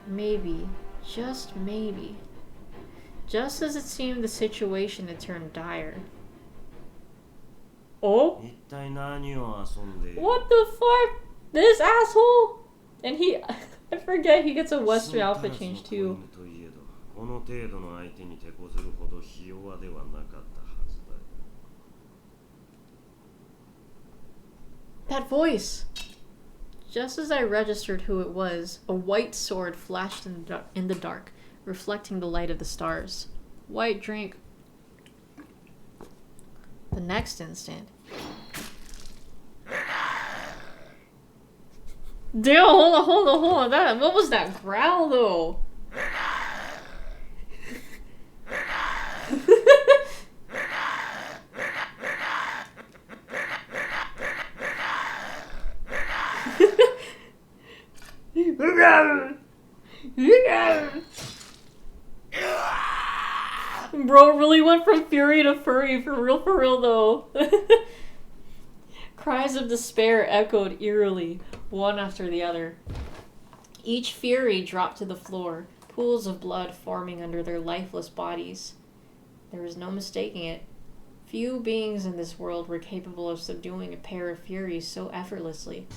Maybe, just maybe. Just as it seemed the situation had turned dire. Oh? 一体何を遊んでいる What the fuck? This asshole? And he... I forget he gets a Western outfit change too. といえどこの程度の相手に手こずるほどひ弱ではなかったはずだ。 That voice! Just as I registered who it was, a white sword flashed in the dark, reflecting the light of the stars. White drink. The next instant... Damn, hold on. What was that growl though? Bro really went from fury to furry, for real though. Cries of despair echoed eerily, one after the other. Each fury dropped to the floor, pools of blood forming under their lifeless bodies. There was no mistaking it. Few beings in this world were capable of subduing a pair of furies so effortlessly.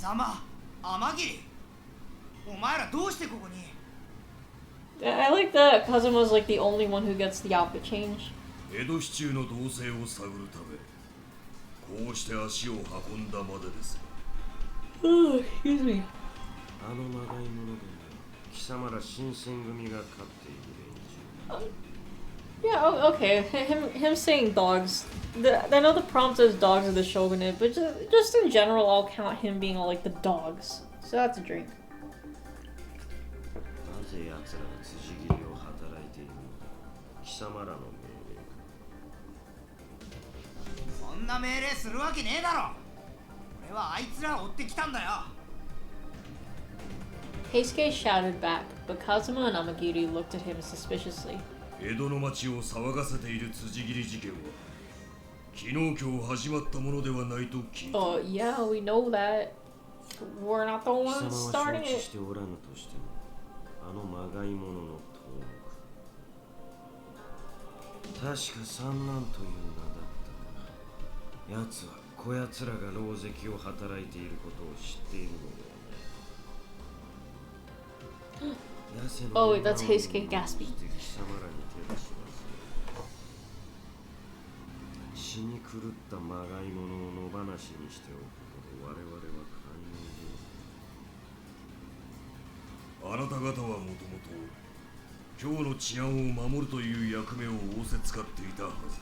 風間天霧お前らどうしてここに I like that Kazuma's like the only one who gets the outfit change. 江戸市中の動静を探るためこうして足を運んだまでです。 Oh, excuse me. あのまがいものども貴様ら新選組が飼っている連中 Yeah, okay. Him saying dogs. I know the prompt says dogs of the shogunate, but just in general, I'll count him being all like the dogs. So that's a drink. なぜ奴らが辻斬りを働いているのだ貴様らの命令かそんな命令するわけねえだろ俺はあいつらを追ってきたんだよ Heisuke shouted back, but Kazuma and Amagiri looked at him suspiciously. 江戸の町を騒がせている辻斬り事件は昨日今日始まったものではないと聞いた Oh, yeah, we know that. We're not the 貴 ones 様 starting は承知 it. しておらぬとしてもあのまがいものの頭目確か三男という名だったが奴はこやつらが狼藉を働いていることを知っているのではない Oh, wait, that's Heisuke Gatsby. 死に狂ったまがいものを野放しにしておくほど我々は寛容であなた方はもともと今日の治安を守るという役目を仰せつかっていたはず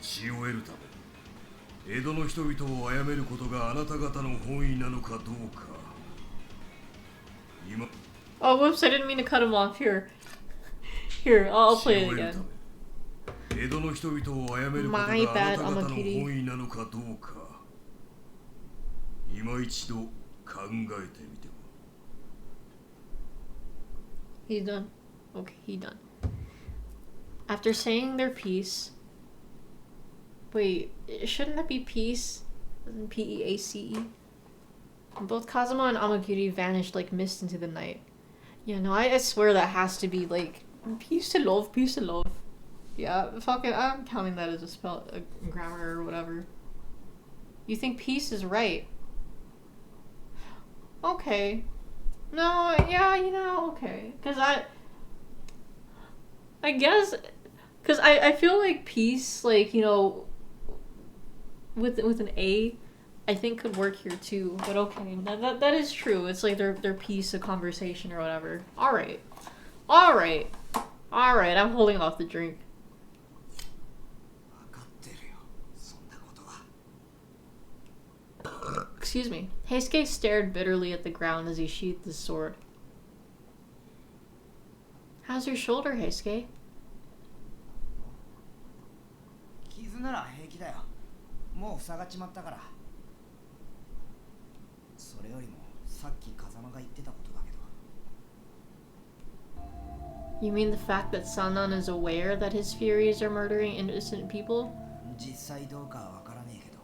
です血を得るため江戸の人々を殺めることがあなた方の本意なのかどうか Oh, whoops, I didn't mean to cut him off. Here, I'll play it again. 江戸の人々を殺めることがあなた方の本意なのかどうか今一度考えてみては He's done. Okay, he done. After saying their piece... Wait, shouldn't that be peace? P-E-A-C-E? Both Kazuma and Amagiri vanished like mist into the night. Yeah, no, I swear that has to be like peace to love, peace to love. Yeah, fuck it, I'm counting that as a spell, a grammar or whatever. You think peace is right? Okay. No, yeah, you know, okay. Cause I guess, cause I feel like peace, like, you know, with an A, I think could work here too, but okay, that is true. It's like their piece of conversation or whatever. Alright, I'm holding off the drink. Excuse me. Heisuke stared bitterly at the ground as he sheathed his sword. How's your shoulder, Heisuke? 傷なら平気だよもう塞がっちまったからそれよりもさっき風間が言ってたことだけど You mean the fact that Sannan is aware that his Furies are murdering innocent people? 実際どうかはわからねえけど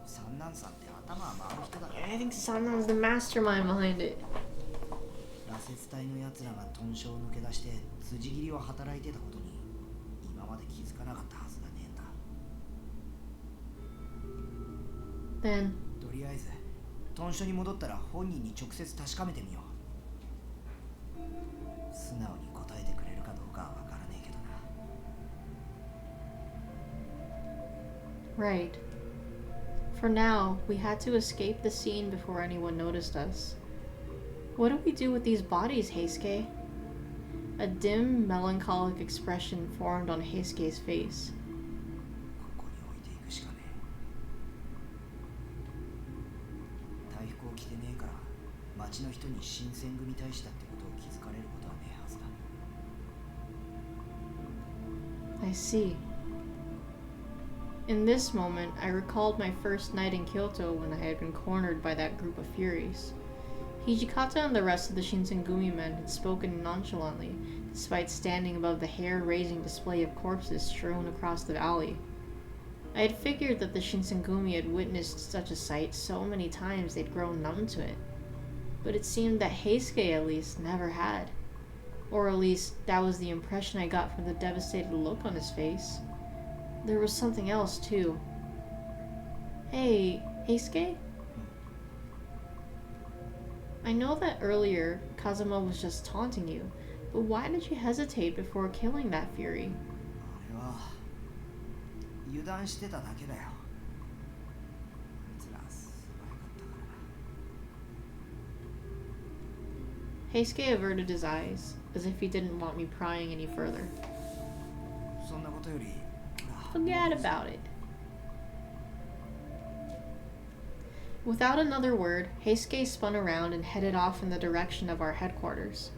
三男さんって頭は回る人だ I think Sannan's the mastermind behind it. 羅刹隊のやつらが豚書を抜け出して辻斬りを働いてたことに今まで気づかなかったはずがねえんだ Then とりあえず豚書に戻ったら本人に直接確かめてみよう素直に答えてくれるかどうかはわからねえけどな Right. For now, we had to escape the scene before anyone noticed us. What do we do with these bodies, Heisuke? A dim, melancholic expression formed on Heisuke's face. ここに置いていくしかねえ大服を着てねえから町の人に新選組大使だってことを気づかれることはねえはずだ I see. In this moment, I recalled my first night in Kyoto when I had been cornered by that group of Furies. Hijikata and the rest of the Shinsengumi men had spoken nonchalantly, despite standing above the hair-raising display of corpses strewn across the alley. I had figured that the Shinsengumi had witnessed such a sight so many times they'd grown numb to it. But it seemed that Heisuke, at least, never had. Or at least, that was the impression I got from the devastated look on his face. There was something else, too. Hey, Heisuke? I know that earlier, Kazuma was just taunting you, but why did you hesitate before killing that fury? 俺は油断してただけだよ。あいつら素早かったから。 Heisuke averted his eyes, as if he didn't want me prying any further. そんなことより、Forget about it. Without another word, Heisuke spun around and headed off in the direction of our headquarters.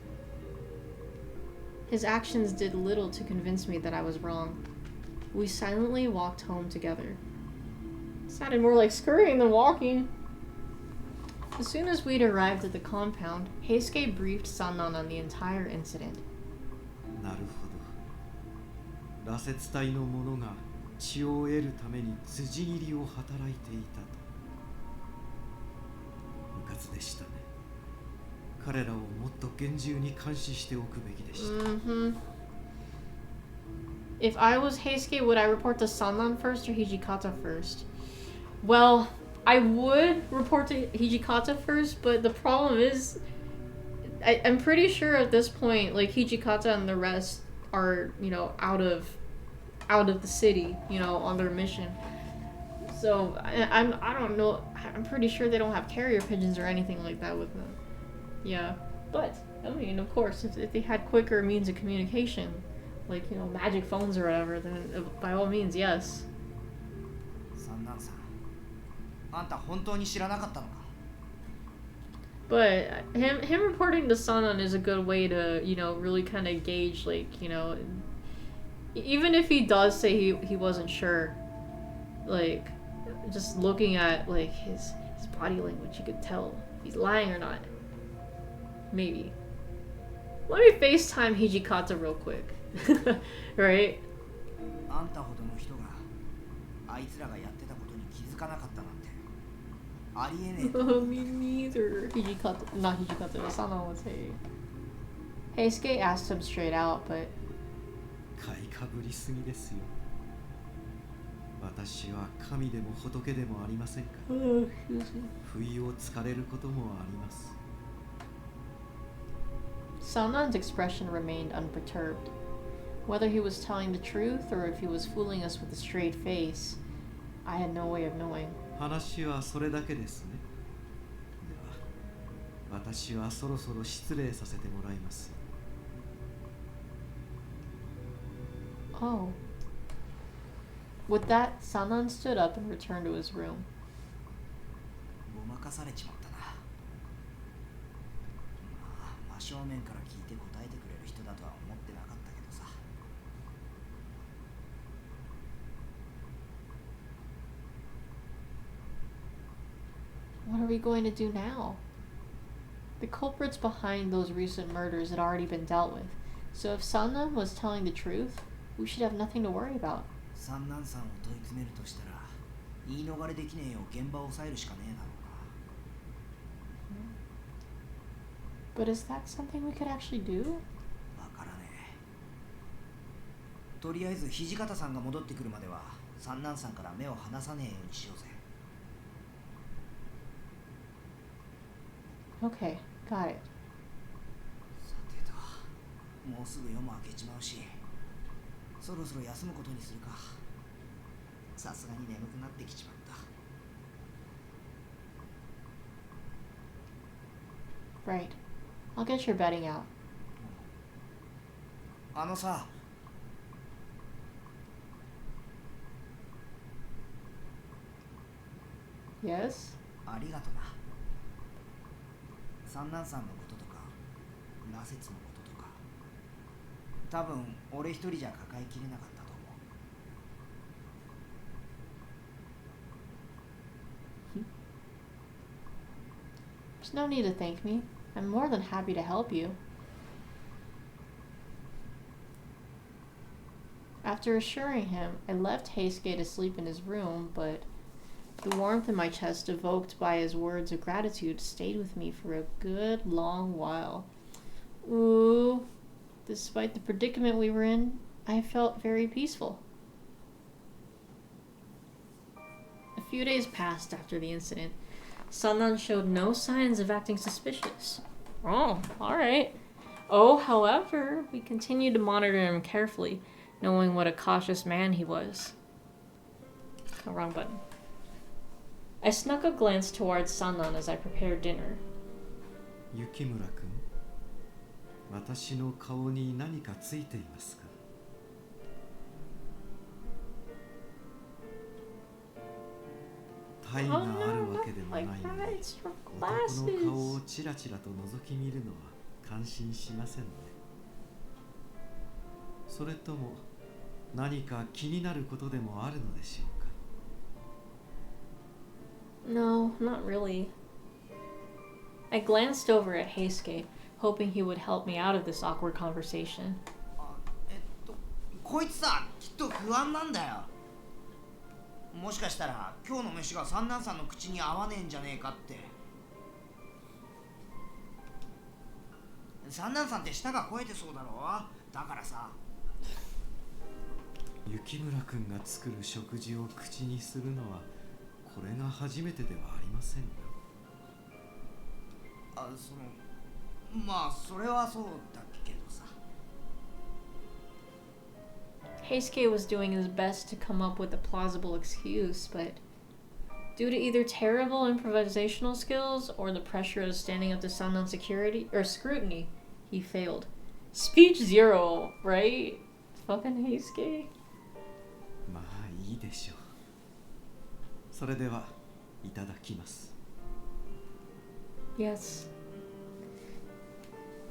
His actions did little to convince me that I was wrong. We silently walked home together. It sounded more like scurrying than walking. As soon as we'd arrived at the compound, Heisuke briefed Sannan on the entire incident. なるほど。羅刹隊の者が血を得るために辻斬りを働いていたと。無活でしたね。彼らをもっと厳重に監視しておくべきでした。If I was Heisuke, would I report to Sannan first or Hijikata first? Well, I would report to Hijikata first, but the problem is, I'm pretty sure at this point, like, Hijikata and the rest are, you know, out of the city, you know, on their mission. So I don't know. I'm pretty sure they don't have carrier pigeons or anything like that with them. Yeah, but I mean, of course, if they had quicker means of communication, like, you know, magic phones or whatever, then by all means, yes. 三男さん、あんた本当に知らなかったのか? But him reporting to Sannan is a good way to, you know, really kind of gauge, like, you know, even if he does say he wasn't sure, like, just looking at, like, his body language, you could tell if he's lying or not. Maybe. Let me FaceTime Hijikata real quick. Right? あんたほどの人があいつらがやってたことに気づかなかったなんてありえねえ。Me neither. Not Hijikata, but Sannan would say. Heisuke asked him straight out, but 買いかぶりすぎですよ。私は神でも仏でもありませんから。不意をつかれることもあります。Sannan's expression remained unperturbed. Whether he was telling the truth or if he was fooling us with a straight face, I had no way of knowing. 話はそれだけですね。では、私はそろそろ失礼させてもらいます。Oh. With that, Sannan stood up and returned to his room. ごまかされちまったな。まあ、真正面から聞いて答えてくれる人だとは思ってなかったけどさ。What are we going to do now? The culprits behind those recent murders had already been dealt with, so if Sannan was telling the truth, we should have nothing to worry about. 三男さんを問い詰めるとしたら言い逃れできねえよう現場を抑えるしかねえだろうな。 But is that something we could actually do? わからねえ。とりあえず土方さんが戻ってくるまでは三男さんから目を離さねえようにしようぜ。 Okay, got it. さてと、もうすぐ夜も明けちまうし、そろそろ休むことにするか。さすがに眠くなってきちまった。 Right. I'll get your bedding out. あのさ。Yes? ありがとな。三男さんのこととか、羅刹のこととか、多分俺一人じゃ抱えきれなかったと思う。There's no need to thank me. I'm more than happy to help you. After assuring him, I left Heisuke to sleep in his room, but the warmth in my chest evoked by his words of gratitude stayed with me for a good long while. Ooh, despite the predicament we were in, I felt very peaceful. A few days passed after the incident. Sannan showed no signs of acting suspicious. Oh, alright. Oh, however, we continued to monitor him carefully, knowing what a cautious man he was. Oh, wrong button. I snuck a glance towards Sannan as I prepared dinner. 雪村君、私の顔に何かついていますか？体があるわけでもないのに、男の顔をちらちらと覗き見るのは感心しませんね。それとも何か気になることでもあるのでしょうか？ No, not really. I glanced over at Heisuke, hoping he would help me out of this awkward conversation. こいつさ、きっと不安なんだよ。もしかしたら今日の飯が三男さんの口に合わねえんじゃねえかって。三男さんって舌が肥えてそうだろ。だからさ。雪村君が作る食事を口にするのはこれが初めてではありませんよ。まあそれはそうだけどさ。Heisuke was doing his best to come up with a plausible excuse, but due to either terrible improvisational skills or the pressure of standing up to Sannan's scrutiny, he failed. Speech zero, right? Fucking Heisuke. まあいいでしょう。それではいただきます。Yes.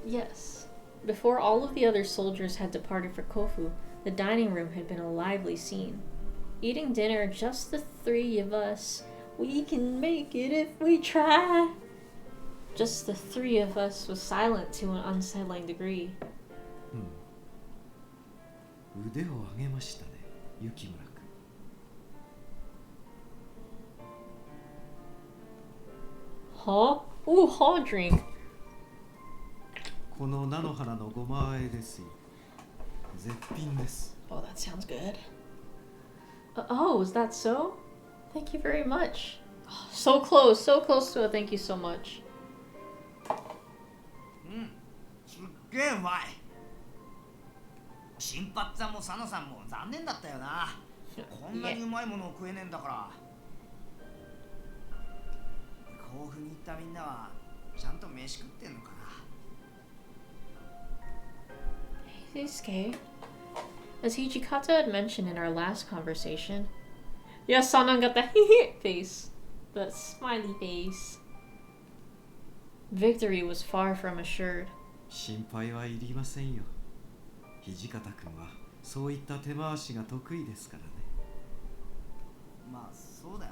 Yes. Before all of the other soldiers had departed for Kofu, the dining room had been a lively scene. Eating dinner, just the three of us. We can make it if we try. Just the three of us was silent to an unsettling degree. 腕を上げましたね、雪村君。Huh? Ooh, hot drink. この菜の花のごま和えですよ。絶品です。 Oh, that sounds good. Oh, is that so? Thank you very much. Oh, so close to a thank you so much. すっげえうまい。新八さんも佐野さんも残念だったよな。こんなにうまいものを食えねえんだから。甲府に行ったみんなはちゃんと飯食ってんのかな。Heisuke, as Hijikata had mentioned in our last conversation, yes, Sannan got the face, the smiley face. Victory was far from assured. 心配はいりませんよ。土方君はそういった手回しが得意ですからね。まあそうだよ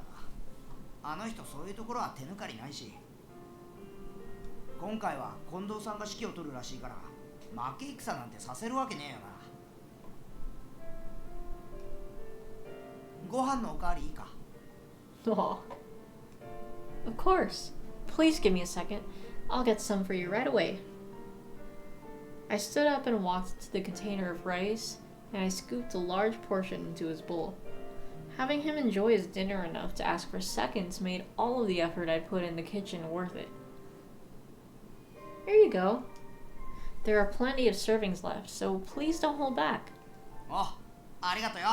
な。あの人そういうところは手抜かりないし。今回は近藤さんが指揮を取るらしいから負け戦なんてさせるわけねえよな。ご飯のおかわりいいか？ Oh. Of course. Please give me a second. I'll get some for you right away. I stood up and walked to the container of rice, and I scooped a large portion into his bowl. Having him enjoy his dinner enough to ask for seconds made all of the effort I'd put in the kitchen worth it. Here you go. There are plenty of servings left, so please don't hold back. お、ありがとよ。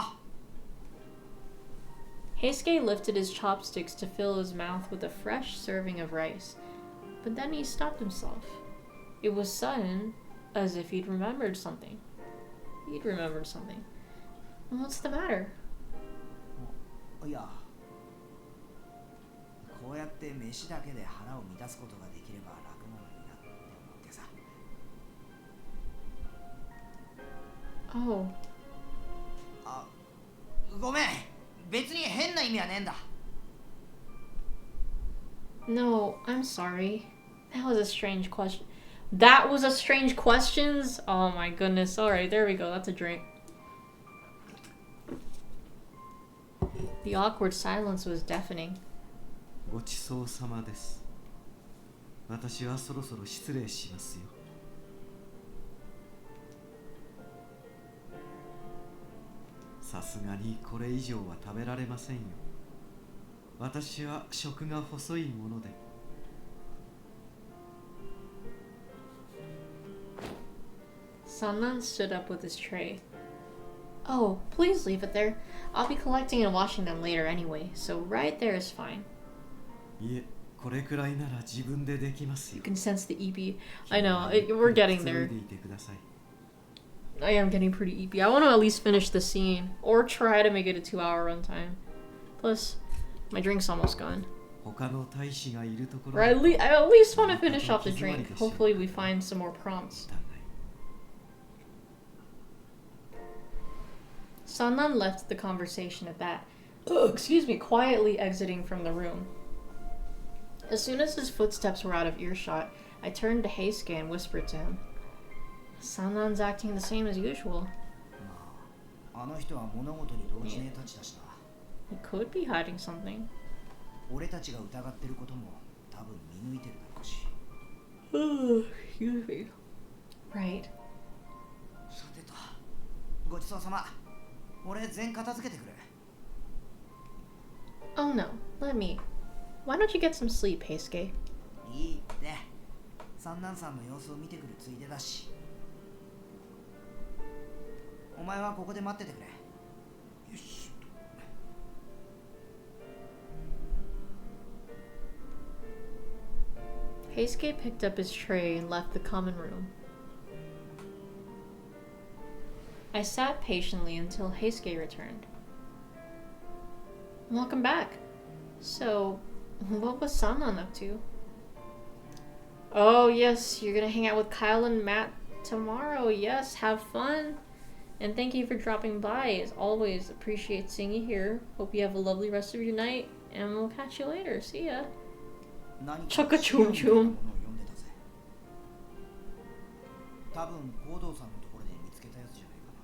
Heisuke lifted his chopsticks to fill his mouth with a fresh serving of rice, but then he stopped himself. It was sudden, as if he'd remembered something. He'd remembered something. What's the matter? いや、こうやって飯だけで腹を満たすことができれば楽なのになって思ってさ。Oh. あ、ごめん。別に変な意味はねえんだ。 No, I'm sorry. That was a strange question. That was a strange questions? Oh my goodness. Alright, there we go. That's a drink. The awkward silence was deafening. ごちそうさまです。私はそろそろ失礼しますよ。さすがにこれ以上は食べられませんよ。私は食が細いもので。Sannan stood up with his tray. Oh, please leave it there. I'll be collecting and washing them later anyway, so right there is fine. いえ、これくらいなら自分でできますよ。 You can sense the EP. I know, we're getting there. I am getting pretty EP. I want to at least finish the scene, or try to make it a 2-hour runtime. Plus, my drink's almost gone. 他の大使がいるところ Or at least want to finish off the drink. Hopefully we find some more prompts. Sannan left the conversation at that. Excuse me, quietly exiting from the room. As soon as his footsteps were out of earshot, I turned to Heisuke and whispered to him. Sannan's acting the same as usual. He could be hiding something. Excuse me. Right. ごちそうさま。俺全片付けてくれ。Oh no, let me. Why don't you get some sleep, Heisuke? いいって。三男さんの様子を見てくるついでだし。お前はここで待っててくれ。よし。Heisuke picked up his tray and left the common room. I sat patiently until Heisuke returned. Welcome back. So, what was Sannan up to? Oh yes, you're gonna hang out with Kyle and Matt tomorrow. Yes, have fun. And thank you for dropping by. As always, appreciate seeing you here. Hope you have a lovely rest of your night, and we'll catch you later. See ya. Chaka chum chum. 多分行動さんのところで見つけたやつじゃないかな。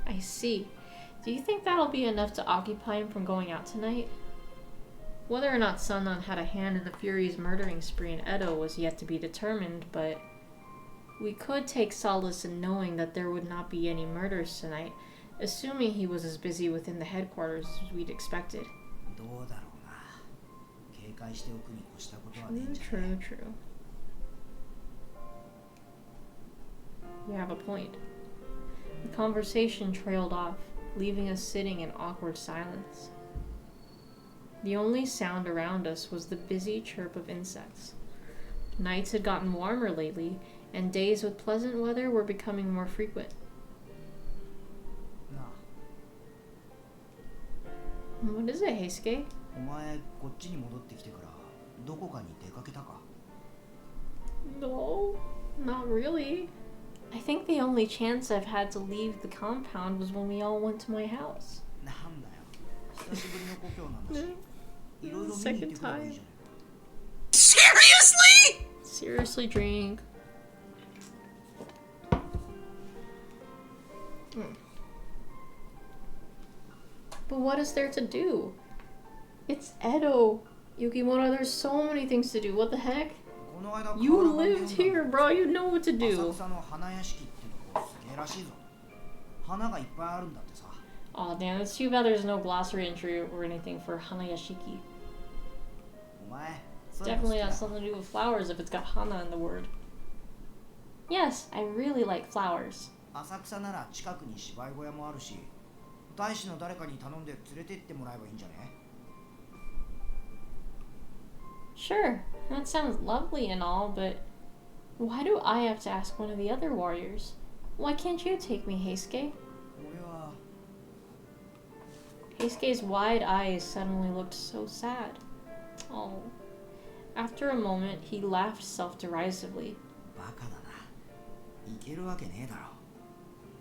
I see. Do you think that'll be enough to occupy him from going out tonight? Whether or not Sannan had a hand in the Furies' murdering spree in Edo was yet to be determined, but we could take solace in knowing that there would not be any murders tonight, assuming he was as busy within the headquarters as we'd expected. True. You have a point. The conversation trailed off, leaving us sitting in awkward silence. The only sound around us was the busy chirp of insects. Nights had gotten warmer lately, and days with pleasant weather were becoming more frequent. What is it, Heisuke? お前こっちに戻ってきてからどこかに出かけたか? No, not really. I think the only chance I've had to leave the compound was when we all went to my house. なんだよ。久しぶりの故郷なんだし。いろいろ見に行ってくればいいじゃないか。Seriously? Seriously, drink. But what is there to do? It's Edo. Yukimura, there's so many things to do. What the heck? You lived here, bro. You know what to do. Oh damn, it's too bad there's no glossary entry or anything for Hanayashiki. It's definitely has something to do with flowers if it's got hana in the word. Yes, I really like flowers. Sure, that sounds lovely and all, but why do I have to ask one of the other warriors? Why can't you take me, Heisuke? Heisuke's wide eyes suddenly looked so sad. Oh. After a moment, he laughed self-derisively. カだな。行けるわけねえだろ。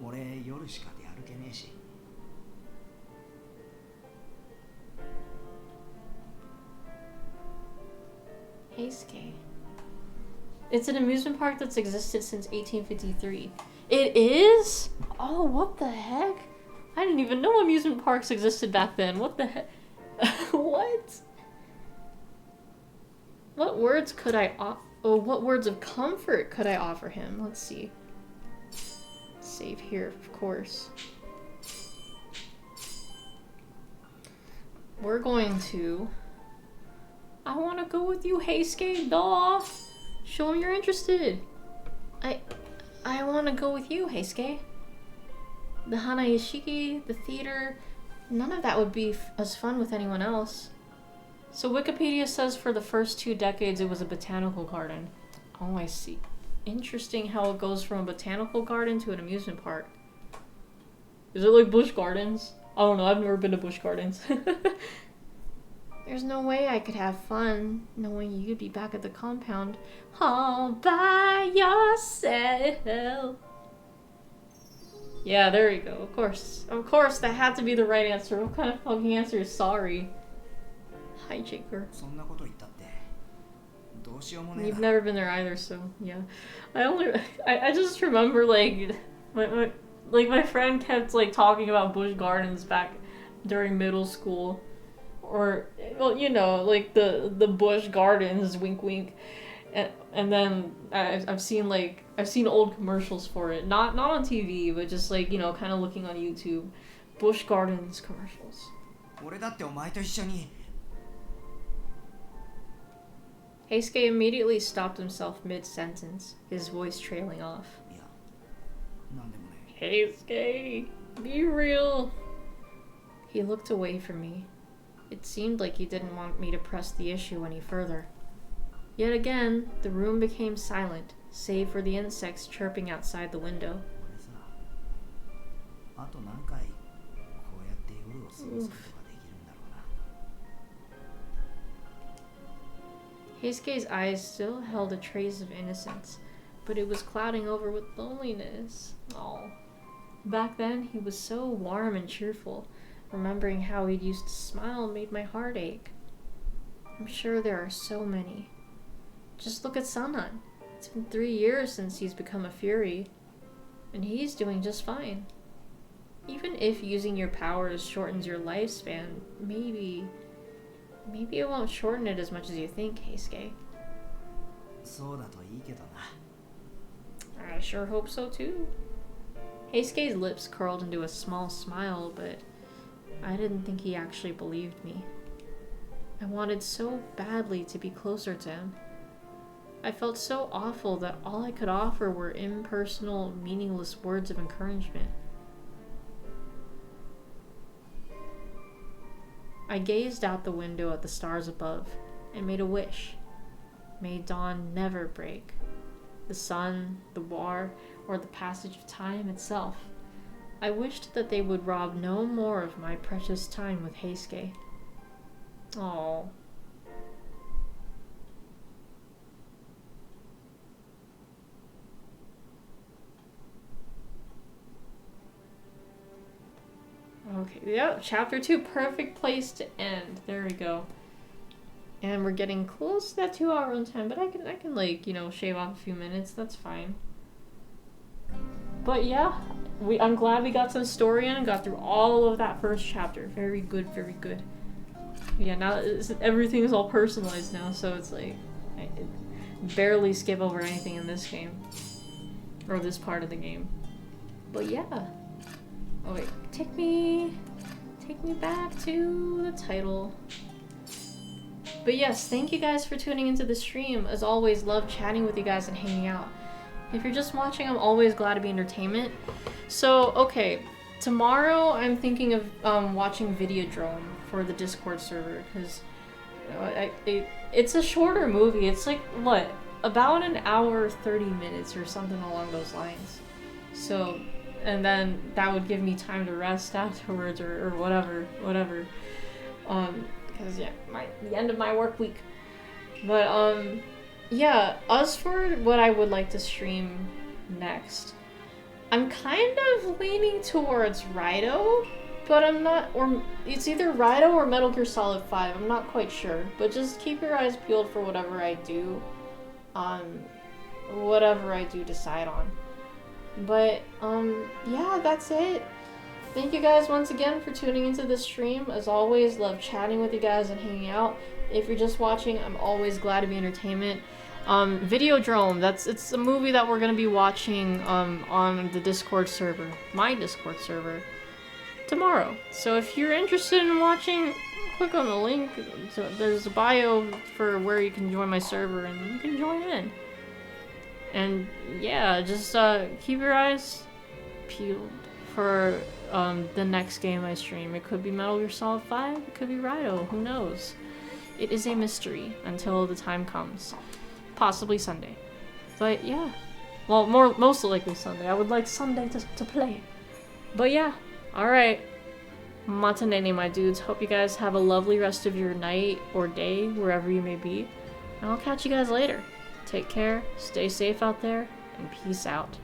俺夜しか出歩けねえし。Heisuke. It's an amusement park that's existed since 1853. It is? Oh, what the heck? I didn't even know amusement parks existed back then. What the heck? What? What words could I what words of comfort could I offer him? Let's see. Save here, of course. We're going to... I want to go with you, Heisuke, duh! Show him you're interested. I want to go with you, Heisuke. The Hanayashiki, the theater, none of that would be as fun with anyone else. So Wikipedia says for the first 2 decades it was a botanical garden. Oh, I see. Interesting how it goes from a botanical garden to an amusement park. Is it like Busch Gardens? I don't know, I've never been to Busch Gardens. There's no way I could have fun knowing you'd be back at the compound all by yourself. Yeah, there you go. Of course, that had to be the right answer. What kind of fucking answer is sorry? Hijaker. You've never been there either, so yeah. I just remember like my friend kept like talking about Busch Gardens back during middle school. Or, well, you know, like the Busch Gardens, wink wink, and then I've seen old commercials for it, not on TV, but just like, you know, kind of looking on YouTube, Busch Gardens commercials. Heisuke immediately stopped himself mid-sentence, his voice trailing off. Heisuke, be real. He looked away from me. It seemed like he didn't want me to press the issue any further. Yet again, the room became silent, save for the insects chirping outside the window. Heisuke's eyes still held a trace of innocence, but it was clouding over with loneliness. Oh. Back then, he was so warm and cheerful. Remembering how he'd used to smile made my heart ache. I'm sure there are so many. Just look at Sanan. It's been 3 years since he's become a Fury, and he's doing just fine. Even if using your powers shortens your lifespan, maybe it won't shorten it as much as you think, Heisuke. I sure hope so too. Heisuke's lips curled into a small smile, but I didn't think he actually believed me. I wanted so badly to be closer to him. I felt so awful that all I could offer were impersonal, meaningless words of encouragement. I gazed out the window at the stars above and made a wish. May dawn never break. The sun, the war, or the passage of time itself. I wished that they would rob no more of my precious time with Heisuke. Aww. Okay, yep, chapter 2, perfect place to end. There we go. And we're getting close to that 2-hour runtime, but I can like, you know, shave off a few minutes, that's fine. But yeah, I'm glad we got some story in and got through all of that first chapter. Very good, very good. Yeah, now everything is all personalized now, so it's like I barely skip over anything in this game. Or this part of the game. But yeah. Oh wait, take me back to the title. But yes, thank you guys for tuning into the stream. As always, love chatting with you guys and hanging out. If you're just watching, I'm always glad to be entertainment. So, okay, tomorrow I'm thinking of watching Videodrome for the Discord server, because you know, it's a shorter movie. It's like, what, about an hour, 30 minutes or something along those lines. So, and then that would give me time to rest afterwards or whatever. Because, yeah, the end of my work week. But, yeah, as for what I would like to stream next, I'm kind of leaning towards Raito, but I'm not, or it's either Raito or Metal Gear Solid 5, I'm not quite sure, but just keep your eyes peeled for whatever I do, whatever I do decide on. But, yeah, that's it. Thank you guys once again for tuning into this stream. As always, love chatting with you guys and hanging out. If you're just watching, I'm always glad to be entertainment. Videodrome, it's a movie that we're gonna be watching on the Discord server, my Discord server, tomorrow. So if you're interested in watching, click on the link. So there's a bio for where you can join my server and you can join in. And yeah, just keep your eyes peeled for the next game I stream. It could be Metal Gear Solid 5, it could be Raito, who knows? It is a mystery until the time comes. Possibly Sunday. But yeah. Well, most likely Sunday. I would like Sunday to play. But yeah. Alright. Matanene, my dudes. Hope you guys have a lovely rest of your night or day, wherever you may be. And I'll catch you guys later. Take care, stay safe out there, and peace out.